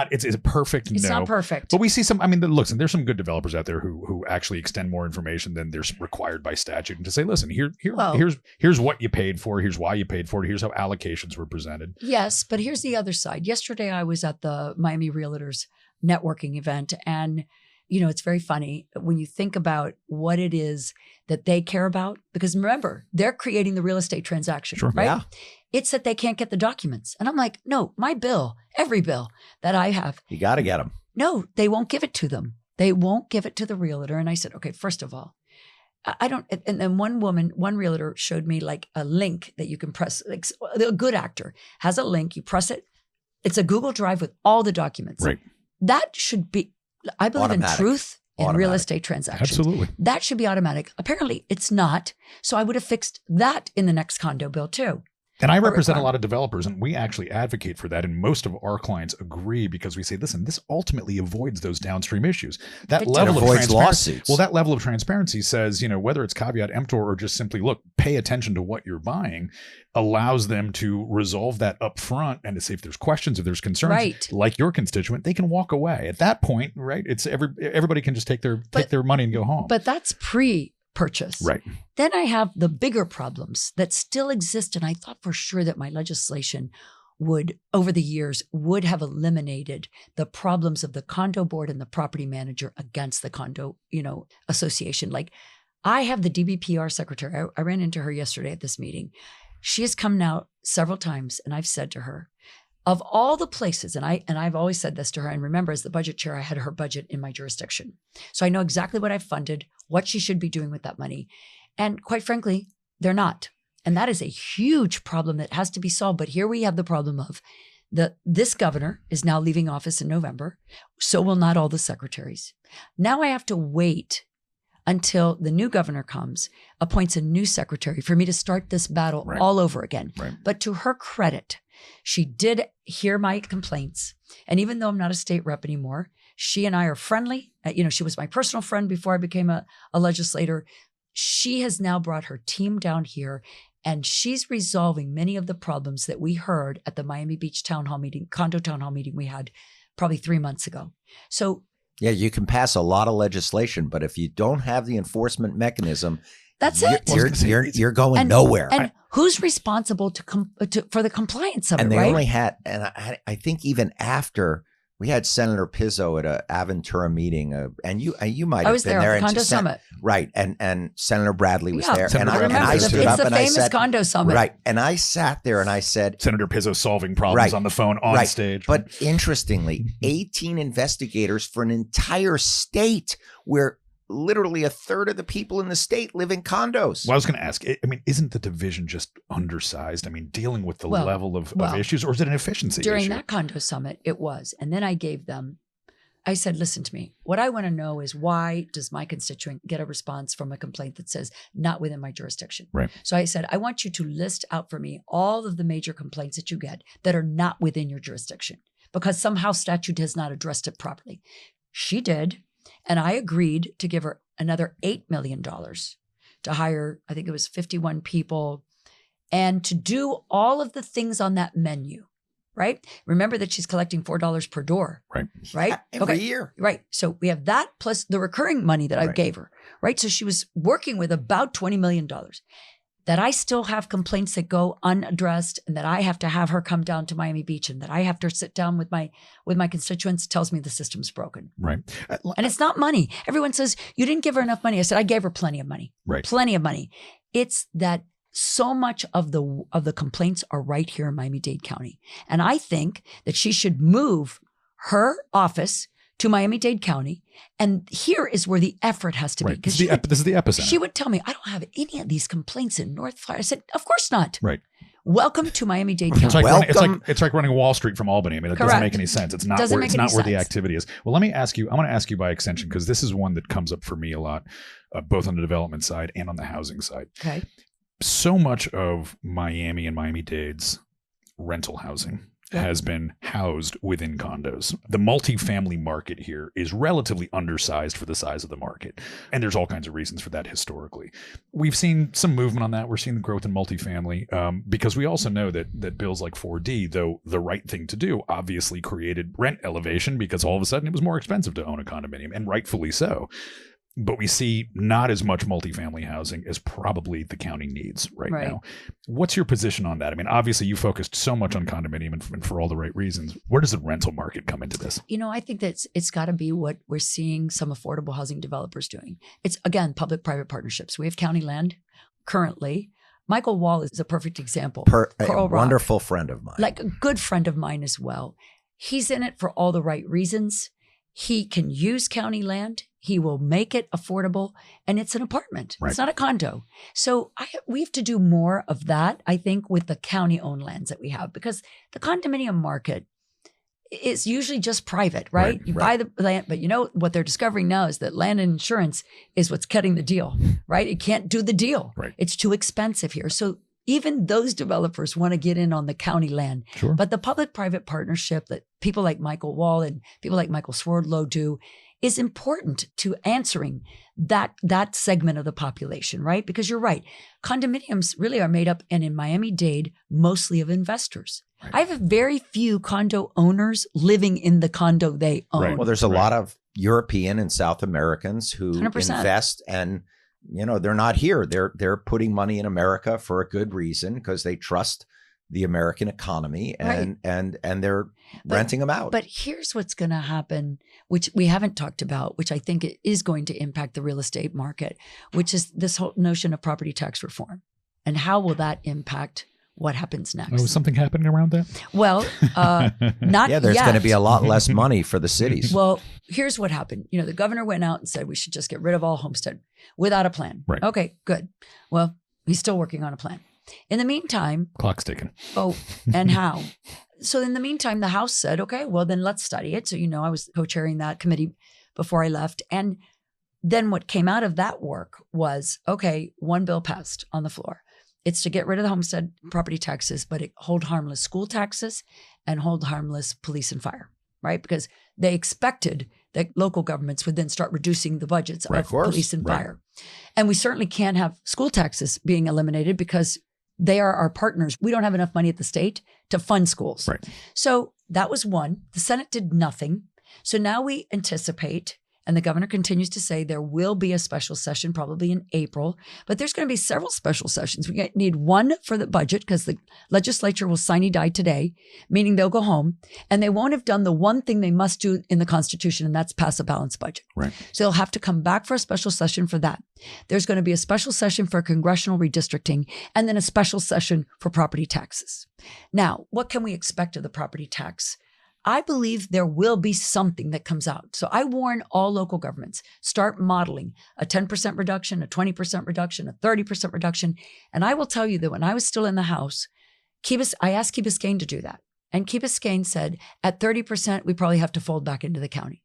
perfect. It's no. not perfect. But we see some, I mean, look, there's some good developers out there who actually extend more information than they're required by statute, and to say, listen, here's what you paid for, here's why you paid for it, here's how allocations were presented. Yes, but here's the other side. Yesterday, I was at the Miami Realtors networking event, and it's very funny when you think about what it is that they care about, because remember, they're creating the real estate transaction, Sure. right? Yeah. It's that they can't get the documents. And I'm like, no, my bill, every bill that I have, You got to get them. no, they won't give it to them. They won't give it to the realtor. And I said, okay, first of all, I don't, and then one realtor showed me like a link that you can press, like a good actor has a link, you press it. It's a Google Drive with all the documents. Right. That should be, I believe Automatic. in truth in real Automatic. estate transactions. Absolutely. That should be automatic. Apparently it's not. So I would have fixed that in the next condo bill too. And I represent a requirement. lot of developers, and we actually advocate for that. And most of our clients agree, because we say, listen, this ultimately avoids those downstream issues. That It level of avoids transparency. lawsuits. Well, that level of transparency says, whether it's caveat emptor or just simply, look, pay attention to what you're buying, allows them to resolve that up front, and to say if there's questions, if there's concerns, Right. like your constituent, they can walk away. At that point, right? It's everybody can just take their money and go home. But that's pre-purchase. Right. Then I have the bigger problems that still exist. And I thought for sure that my legislation would, over the years, would have eliminated the problems of the condo board and the property manager against the condo, association. Like I have the DBPR secretary. I ran into her yesterday at this meeting. She has come now several times, and I've said to her, of all the places, and I've always said this to her, and remember, as the budget chair, I had her budget in my jurisdiction. So I know exactly what I've funded, what she should be doing with that money. And quite frankly, they're not. And that is a huge problem that has to be solved. But here we have the problem of this governor is now leaving office in November. So will not all the secretaries. Now I have to wait until the new governor comes, appoints a new secretary for me to start this battle Right. all over again. Right. But to her credit, she did hear my complaints. And even though I'm not a state rep anymore, she and I are friendly. She was my personal friend before I became a legislator. She has now brought her team down here, and she's resolving many of the problems that we heard at the Miami Beach condo town hall meeting we had probably 3 months ago. So Yeah, you can pass a lot of legislation, but if you don't have the enforcement mechanism, that's it. you're going nowhere. And who's responsible for the compliance of And it, they right? only had, and I think even after we had Senator Pizzo at a Aventura meeting, and you might have I was been there there. at the condo summit. Right. And Senator Bradley was there. Senator And Bradley. I stood it's up the and I famous said, condo summit. right. And I sat there and I said, Senator Pizzo solving problems on the phone on stage. But interestingly, 18 investigators for an entire state where literally a third of the people in the state live in condos. Well, I was going to ask, I mean, isn't the division just undersized? I mean, dealing with the level of issues, or is it an efficiency issue? During that condo summit, it was. And then I said, listen to me. What I want to know is, why does my constituent get a response from a complaint that says not within my jurisdiction? Right. So I said, I want you to list out for me all of the major complaints that you get that are not within your jurisdiction, because somehow statute has not addressed it properly. She did. And I agreed to give her another $8 million to hire, I think it was 51 people, and to do all of the things on that menu, right? Remember that she's collecting $4 per door. Right. Right? Every year. Right. So we have that plus the recurring money that I gave her, right? So she was working with about $20 million. That I still have complaints that go unaddressed, and that I have to have her come down to Miami Beach, and that I have to sit down with my constituents, tells me the system's broken. Right. And it's not money. Everyone says, you didn't give her enough money. I said, I gave her plenty of money. Right. Plenty of money. It's that so much of the complaints are right here in Miami-Dade County. And I think that she should move her office to Miami-Dade County. And here is where the effort has to be. This is the epicenter. She would tell me, I don't have any of these complaints in North Florida. I said, of course not. Right. Welcome to Miami-Dade County. It's like running Wall Street from Albany. I mean, it doesn't make any sense. It's not where the activity is. Well, let me ask you, I want to ask you by extension, because this is one that comes up for me a lot, both on the development side and on the housing side. Okay. So much of Miami and Miami-Dade's rental housing has been housed within condos. The multifamily market here is relatively undersized for the size of the market. And there's all kinds of reasons for that historically. We've seen some movement on that. We're seeing the growth in multifamily because we also know that bills like 4D, though the right thing to do, obviously created rent elevation because all of a sudden it was more expensive to own a condominium, and rightfully so. But we see not as much multifamily housing as probably the county needs right now. What's your position on that? I mean, obviously you focused so much on condominium and for all the right reasons. Where does the rental market come into this? You know, I think that it's got to be what we're seeing some affordable housing developers doing. It's, again, public-private partnerships. We have county land currently. Michael Wall is a perfect example. A wonderful friend of mine. Like a good friend of mine as well. He's in it for all the right reasons. He can use county land. He will make it affordable, and it's an apartment. Right. It's not a condo. So we have to do more of that, I think, with the county-owned lands that we have, because the condominium market is usually just private, right? You buy the land, but you know what they're discovering now is that land and insurance is what's cutting the deal, right? It can't do the deal. Right. It's too expensive here. So even those developers want to get in on the county land. Sure. But the public-private partnership that people like Michael Wall and people like Michael Swerdlow do is important to answering that segment of the population, right? Because you're right. Condominiums really are made up, and in Miami-Dade, mostly of investors. Right. I have very few condo owners living in the condo they own. Right. Well, there's a lot of European and South Americans who 100%. Invest, and they're not here. They're putting money in America for a good reason, because they trust the American economy, and they're renting them out. But here's what's going to happen, which we haven't talked about, which I think it is going to impact the real estate market, which is this whole notion of property tax reform. And how will that impact what happens next? Was something happening around that? Well, not Yeah, there's yet. going to be a lot less money for the cities. Well, here's what happened. The governor went out and said we should just get rid of all homestead without a plan. Right. Okay, good. Well, he's still working on a plan. In the meantime, clock's ticking. Oh, and how? So in the meantime, the House said, okay, well, then let's study it. So, I was co-chairing that committee before I left. And then what came out of that work was, okay, one bill passed on the floor. It's to get rid of the homestead property taxes, but it hold harmless school taxes and hold harmless police and fire, right? Because they expected that local governments would then start reducing the budgets of police and fire. And we certainly can't have school taxes being eliminated because they are our partners. We don't have enough money at the state to fund schools. Right. So that was one. The Senate did nothing. So now we anticipate, And the governor continues to say there will be a special session probably in April, but there's going to be several special sessions. We need one for the budget because the legislature will sine die today, meaning they'll go home and they won't have done the one thing they must do in the Constitution, and that's pass a balanced budget. Right. So they'll have to come back for a special session for that. There's going to be a special session for congressional redistricting and then a special session for property taxes. Now, what can we expect of the property tax? I believe there will be something that comes out. So I warn all local governments, start modeling a 10% reduction, a 20% reduction, a 30% reduction. And I will tell you that when I was still in the House, I asked Key Biscayne to do that. And Key Biscayne said, at 30%, we probably have to fold back into the county.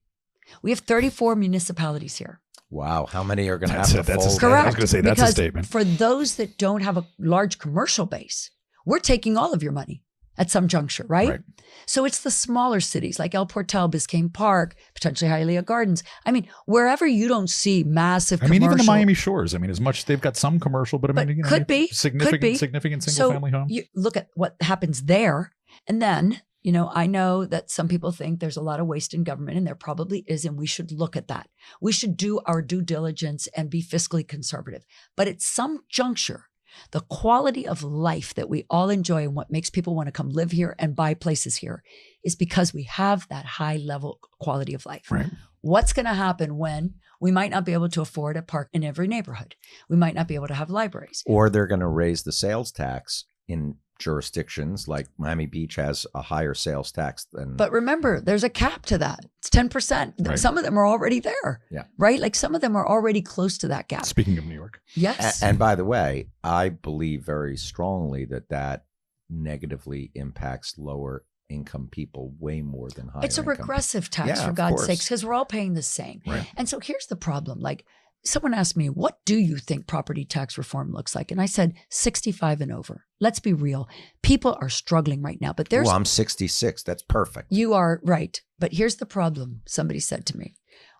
We have 34 municipalities here. Wow. How many are going to have to fold? Correct. I was going to say, that's a statement. For those that don't have a large commercial base, we're taking all of your money at some juncture, right? So it's the smaller cities like El Portal, Biscayne Park, potentially Hialeah Gardens. I mean, wherever you don't see massive commercial. Even the Miami Shores. As much they've got some commercial, but could be significant single family home. You look at what happens there. And then, I know that some people think there's a lot of waste in government, and there probably is, and we should look at that. We should do our due diligence and be fiscally conservative. But at some juncture, the quality of life that we all enjoy and what makes people want to come live here and buy places here is because we have that high level quality of life. Right. What's going to happen when we might not be able to afford a park in every neighborhood? We might not be able to have libraries. Or they're going to raise the sales tax in jurisdictions like Miami Beach has a higher sales tax than. But remember, there's a cap to that. It's 10%. Right. Some of them are already there. Yeah. Right? Like some of them are already close to that gap. Speaking of New York. Yes. And by the way, I believe very strongly that negatively impacts lower income people way more than higher It's a income regressive tax, Yeah, for of God's course. sakes, because we're all paying the same. Right. And so here's the problem. Like someone asked me, what do you think property tax reform looks like? And I said, 65 and over. Let's be real. People are struggling right now, but there's. Well, I'm 66. That's perfect. You are right. But here's the problem. Somebody said to me,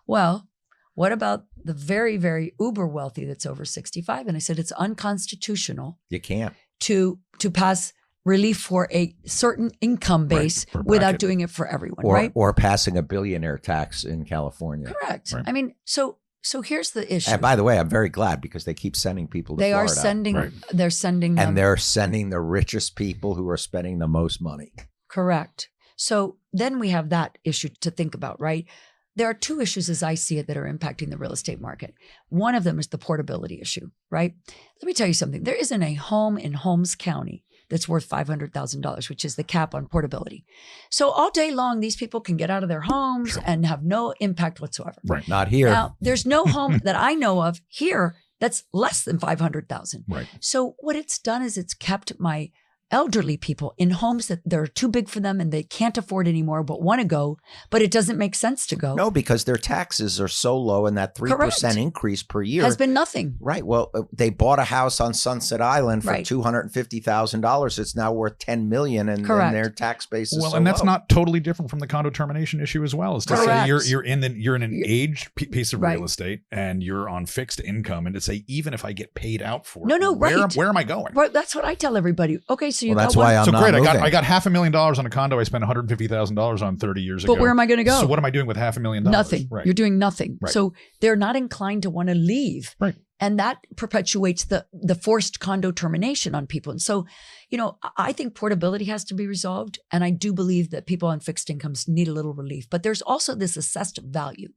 well, what about the very, very uber wealthy that's over 65? And I said, it's unconstitutional You can't. to pass relief for a certain income base Right, without doing it for everyone, right? Or passing a billionaire tax in California. Correct. Right. I mean, so here's the issue. And by the way, I'm very glad because they keep sending people to They Florida. are sending, Right. they're sending them. And they're sending the richest people who are spending the most money. Correct. So then we have that issue to think about, right? There are two issues as I see it that are impacting the real estate market. One of them is the portability issue, right? Let me tell you something. There isn't a home in Holmes County that's worth $500,000, which is the cap on portability. So all day long, these people can get out of their homes and have no impact whatsoever. Right. Not here. Now, there's no home that I know of here that's less than $500,000. Right. So what it's done is it's kept my elderly people in homes that they're too big for them and they can't afford anymore, but want to go, but it doesn't make sense to go. No, because their taxes are so low and that 3% Correct. increase per year Has been nothing. Right. Well, they bought a house on Sunset Island for Right. $250,000. It's now worth $10 million, and Correct. their tax base is Well, so and that's low. not totally different from the condo termination issue as well. Is to say Correct. you're in an aged piece of Right. real estate and you're on fixed income, and to say even if I get paid out for No, it, no, right. where am I going? Right, that's what I tell everybody. Okay, so you Well, that's got one, why I'm So not great, moving. I got $500,000 on a condo. I spent $150,000 on 30 years ago. but where am I going to go? So what am I doing with $500,000? Nothing. Right. You're doing nothing. Right. So they're not inclined to want to leave. Right. And that perpetuates the forced condo termination on people. And so, I think portability has to be resolved. And I do believe that people on fixed incomes need a little relief. But there's also this assessed value.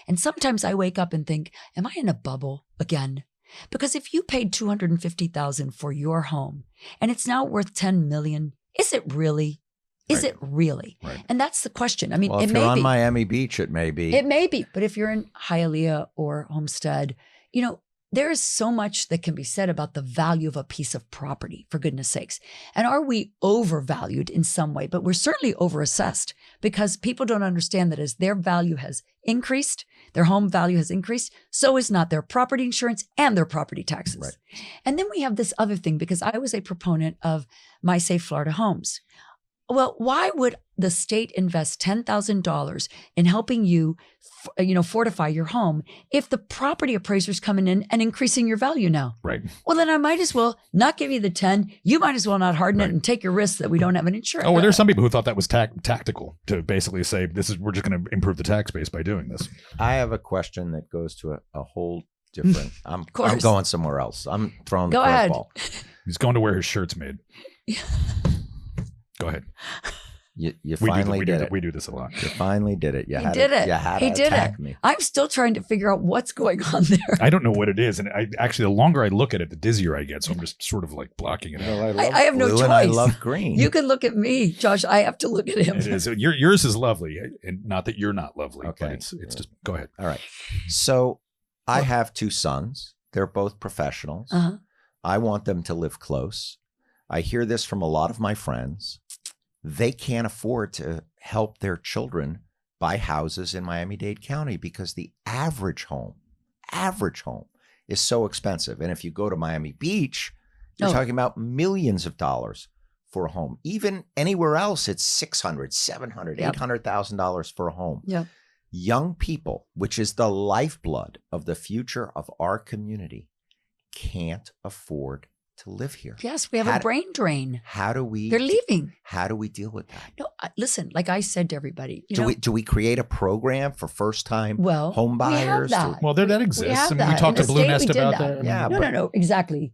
And sometimes I wake up and think, am I in a bubble again? Because if you paid $250,000 for your home and it's now worth $10 million, is it really? Is Right. it really? Right. And that's the question. I mean, Well, it if you're may on be. Miami Beach, it may be. It may be, but if you're in Hialeah or Homestead, there is so much that can be said about the value of a piece of property, for goodness sakes. And are we overvalued in some way? But we're certainly overassessed because people don't understand that as their value has increased, their home value has increased, so is not their property insurance and their property taxes. Right. And then we have this other thing, because I was a proponent of My Safe Florida Homes. Well, why would the state invest $10,000 in helping you, fortify your home if the property appraiser's coming in and increasing your value now? Right. Well, then I might as well not give you the 10. You might as well not harden it and take your risks that we don't have an insurance. Oh, well, there's some people who thought that was tactical to basically say we're just going to improve the tax base by doing this. I have a question that goes to a whole different. I'm going somewhere else. I'm throwing the curveball. He's going to where his shirt's made. Go ahead. You finally did it. We do this a lot. You finally did it. You He did it. He did it. Me. I'm still trying to figure out what's going on there. I don't know what it is. And the longer I look at it, the dizzier I get. So I'm just sort of like blocking it out. I have no choice. And I love green. You can look at me, Josh. I have to look at him. It is. Yours is lovely. And not that you're not lovely. Okay. But it's just, go ahead. All right. So I have 2 sons. They're both professionals. Uh-huh. I want them to live close. I hear this from a lot of my friends. They can't afford to help their children buy houses in Miami-Dade County because the average home is so expensive. And if you go to Miami Beach, you're talking about millions of dollars for a home. Even anywhere else, it's $600,000, $700,000, $800,000 for a home. Yep. Young people, which is the lifeblood of the future of our community, can't afford to live here. Yes, we have a brain drain. They're leaving. How do we deal with that? No, listen, like I said to everybody, do we create a program for first-time home buyers? We have that. Well, that exists. We talked to Blue Nest about that. Yeah, no, exactly,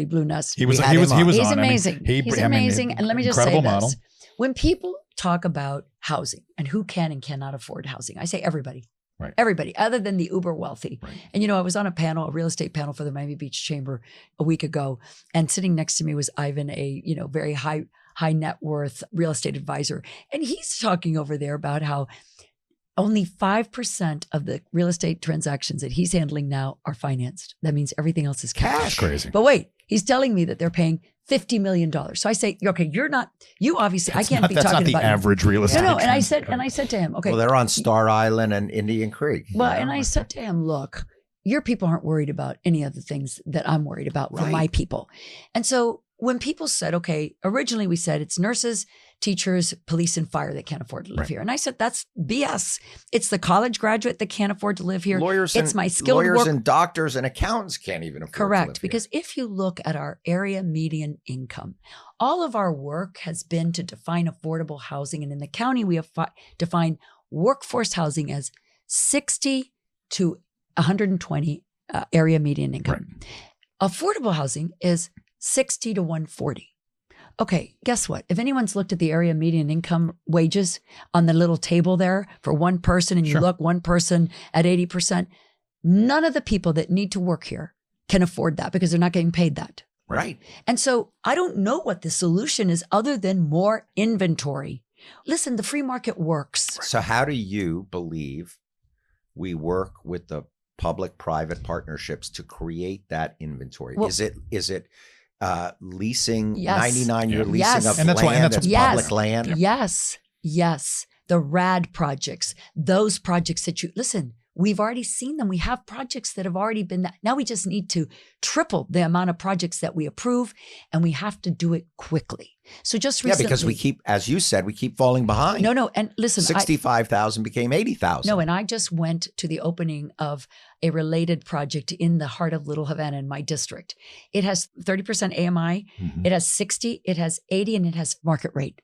Blue Nest. He was He's on. amazing. He's amazing. And let me just say this: model. When people talk about housing and who can and cannot afford housing, I say everybody. Right. Everybody, other than the uber wealthy. Right. And, I was on a real estate panel for the Miami Beach Chamber a week ago. And sitting next to me was Ivan, a, very high net worth real estate advisor. And he's talking over there about how only 5% of the real estate transactions that he's handling now are financed. That means everything else is cash. That's crazy. But wait, he's telling me that they're paying $50 million. So I say, okay, I can't be talking about that's not the average real estate. No. And I said to him, okay. Well, they're on Star Island and Indian Creek. Well, and I said to him, look, your people aren't worried about any of the things that I'm worried about for my people. And so when people said, okay, originally we said it's nurses, teachers, police, and fire that can't afford to live here. And I said, that's BS. It's the college graduate that can't afford to live here. Lawyers and doctors and accountants can't even afford to live here. Because if you look at our area median income, all of our work has been to define affordable housing. And in the county, we have defined workforce housing as 60 to 120 area median income. Right. Affordable housing is 60 to 140. Okay, guess what? If anyone's looked at the area median income wages on the little table there for one person, and you look one person at 80%, none of the people that need to work here can afford that because they're not getting paid that. Right. And so I don't know what the solution is other than more inventory. Listen, the free market works. So how do you believe we work with the public-private partnerships to create that inventory? Well, is it leasing, yes. 99-year leasing of and that's land that's public land? Yes. The RAD projects, those projects that listen, we've already seen them. We have projects that have already been that. Now we just need to triple the amount of projects that we approve, and we have to do it quickly. So just recently. Yeah, because we keep, as you said, we keep falling behind. No. And listen, 65,000 became 80,000. No, and I just went to the opening of a related project in the heart of Little Havana in my district. It has 30% AMI, it has 60, it has 80, and it has market rate.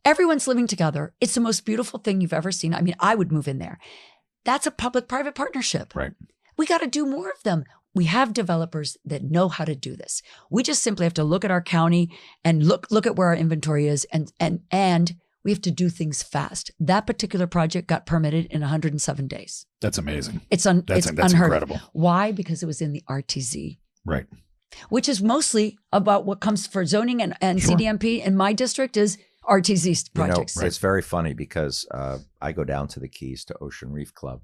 Everyone's living together. It's the most beautiful thing you've ever seen. I mean, I would move in there. That's a public-private partnership. Right. We got to do more of them. We have developers that know how to do this. We just simply have to look at our county and look at where our inventory is, and we have to do things fast. That particular project got permitted in 107 days. That's amazing. It's that's unheard incredible. of. Why? Because it was in the RTZ. Right. Which is mostly about what comes for zoning and CDMP in my district is RTZ projects. It's very funny because I go down to the Keys to Ocean Reef Club.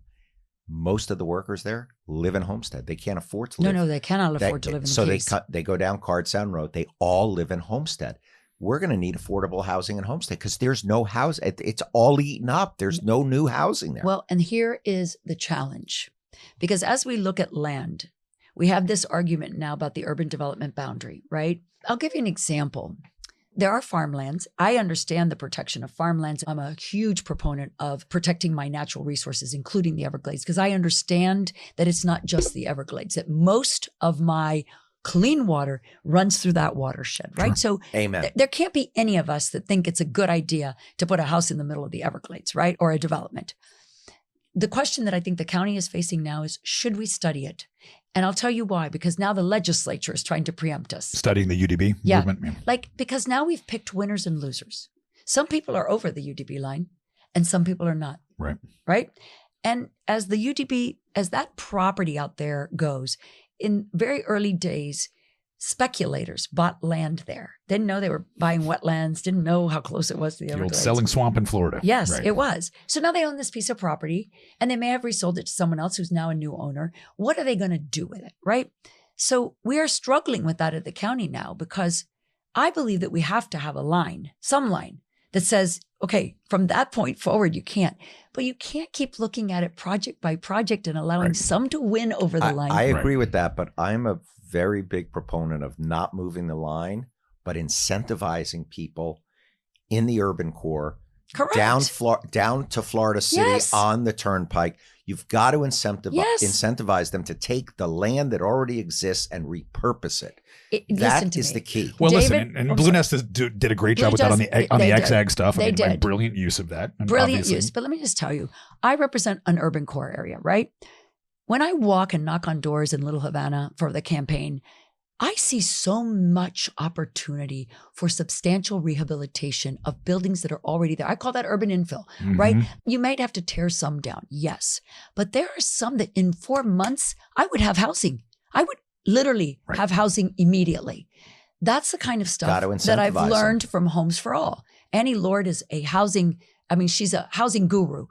Most of the workers there live in Homestead. They can't afford to live. No, they cannot afford to live in the Keys. So they go down Card Sound Road. They all live in Homestead. We're going to need affordable housing in Homestead because there's no house. It's all eaten up. There's no new housing there. Well, and here is the challenge. Because as we look at land, we have this argument now about the urban development boundary, right? I'll give you an example. There are farmlands. I understand the protection of farmlands. I'm a huge proponent of protecting my natural resources, including the Everglades, because I understand that it's not just the Everglades, that most of my clean water runs through that watershed, right? Sure. So Amen. there can't be any of us that think it's a good idea to put a house in the middle of the Everglades, right? Or a development. The question that I think the county is facing now is, should we study it? And I'll tell you why, because now the legislature is trying to preempt us. Studying the UDB movement. Yeah. Like, because now we've picked winners and losers. Some people are over the UDB line and some people are not. Right. Right. And as the UDB, as that property out there goes, in very early days, speculators bought land there. Didn't know they were buying wetlands, didn't know how close it was to the Everglades. Old selling swamp in Florida. Yes, right. It was. So now they own this piece of property and they may have resold it to someone else who's now a new owner. What are they going to do with it, right? So we are struggling with that at the county now, because I believe that we have to have a line, some line that says, okay, from that point forward, you can't. But you can't keep looking at it project by project and allowing some to win over the line. I agree with that, but I'm a very big proponent of not moving the line, but incentivizing people in the urban core, Correct. down to Florida City on the turnpike. You've got to incentivize them to take the land that already exists and repurpose it. That is the key. Well, David, listen, and Blue Nest did a great job with that on the XAG stuff. They did. Brilliant use of that. Brilliant use. But let me just tell you, I represent an urban core area, right? When I walk and knock on doors in Little Havana for the campaign, I see so much opportunity for substantial rehabilitation of buildings that are already there. I call that urban infill, right? You might have to tear some down, yes. But there are some that in 4 months, I would have housing. I would literally have housing immediately. That's the kind of stuff that I've learned from Homes for All. Annie Lord is she's a housing guru.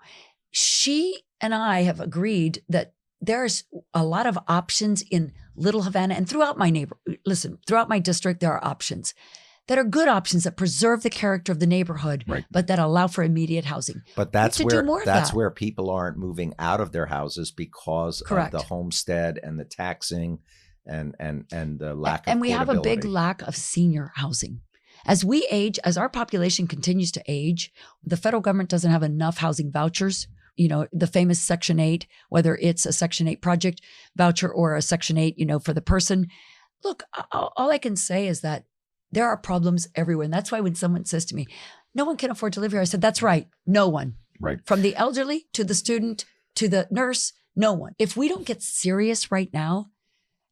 She and I have agreed that there's a lot of options in Little Havana and throughout my throughout my district, there are options that are good options that preserve the character of the neighborhood, but that allow for immediate housing. But that's where people aren't moving out of their houses because of the homestead and the taxing and the lack of And we have a big portability. lack of senior housing. As we age, as our population continues to age, the federal government doesn't have enough housing vouchers. You know, the famous Section 8, whether it's a Section 8 project voucher or a Section 8, for the person. Look, all I can say is that there are problems everywhere. And that's why when someone says to me, no one can afford to live here, I said, that's right. No one. Right. From the elderly to the student to the nurse, no one. If we don't get serious right now,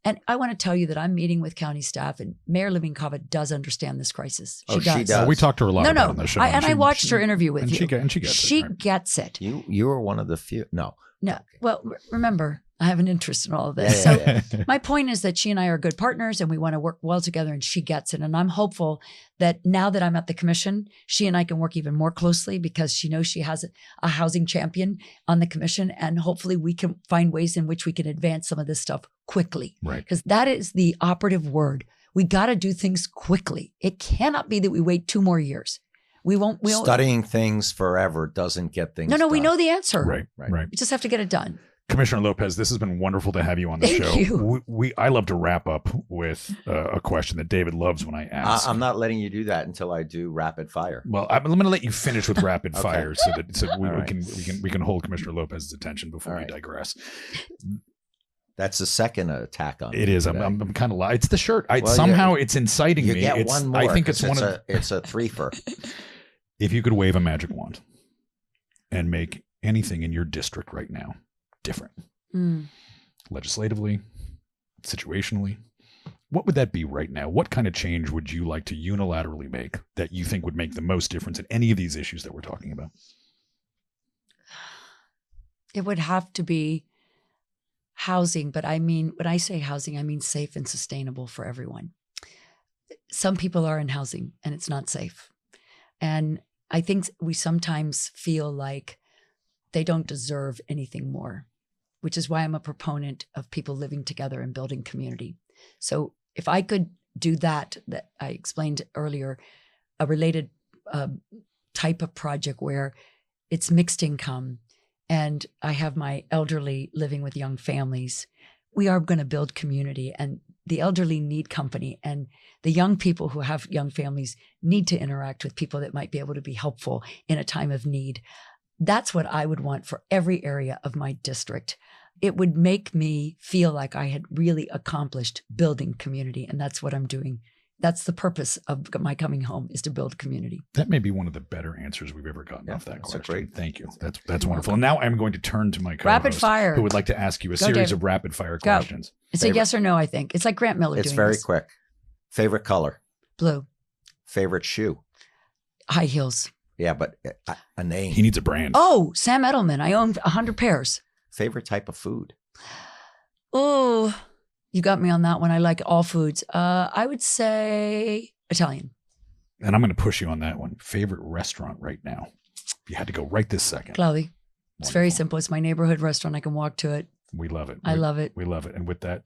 and I want to tell you that I'm meeting with county staff, and Mayor Living-Cava does understand this crisis. She does. We talked to her a lot about it on the show. I watched her interview with you. She gets it. You were one of the few. No. Okay. Well, remember, I have an interest in all of this. My point is that she and I are good partners and we want to work well together, and she gets it. And I'm hopeful that now that I'm at the commission, she and I can work even more closely because she knows she has a housing champion on the commission. And hopefully we can find ways in which we can advance some of this stuff quickly. Right. Because that is the operative word. We got to do things quickly. It cannot be that we wait 2 more years. Studying things forever doesn't get things done. No, we know the answer. Right. We just have to get it done. Commissioner Lopez, this has been wonderful to have you on the show. Thank you. I love to wrap up with a question that David loves when I ask. I'm not letting you do that until I do rapid fire. Well, I'm going to let you finish with rapid fire so that we can hold Commissioner Lopez's attention before we digress. That's the second attack on me. It is. I'm kind of. It's the shirt. It's inciting me. You get one more. I think it's It's a threefer. If you could wave a magic wand and make anything in your district right now different, legislatively, situationally, what would that be right now? What kind of change would you like to unilaterally make that you think would make the most difference in any of these issues that we're talking about? It would have to be housing, but I mean, when I say housing, I mean safe and sustainable for everyone. Some people are in housing and it's not safe. And I think we sometimes feel like they don't deserve anything more, which is why I'm a proponent of people living together and building community. So if I could do that I explained earlier, a related type of project where it's mixed income and I have my elderly living with young families, we are going to build community. And the elderly need company, and the young people who have young families need to interact with people that might be able to be helpful in a time of need. That's what I would want for every area of my district. It would make me feel like I had really accomplished building community, and that's what I'm doing. That's the purpose of my coming home, is to build community. That may be one of the better answers we've ever gotten off that that's question. great. Thank you. That's wonderful. And now I'm going to turn to my co-host, Rapid fire. who would like to ask you a Go, series David. of rapid fire Go. questions. It's Favorite- a yes or no, I think. It's like Grant Miller It's doing very this. quick. Favorite color? Blue. Favorite shoe? High heels. Yeah, but a name. He needs a brand. Oh, Sam Edelman. I own 100 pairs. Favorite type of food? Oh, you got me on that one. I like all foods. I would say Italian. And I'm going to push you on that one. Favorite restaurant right now? If you had to go right this second. Claudia. It's very Wonderful. simple. It's my neighborhood restaurant. I can walk to it. We love it. I love it. We love it. And with that,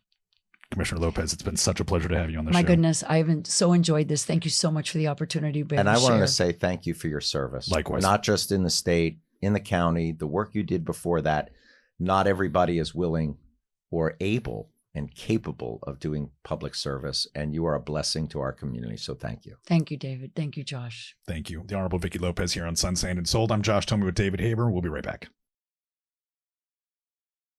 Commissioner Lopez, it's been such a pleasure to have you on the My show. goodness, I haven't so enjoyed this. Thank you so much for the opportunity to be able And I to wanted share. to say thank you for your service. Likewise. Not just in the state, in the county, the work you did before that. Not everybody is willing or able and capable of doing public service, and you are a blessing to our community. So thank you. Thank you, David. Thank you, Josh. Thank you. The Honorable Vicki Lopez here on Sun, Sand, and Sold. I'm Josh Tomey with David Haber. We'll be right back.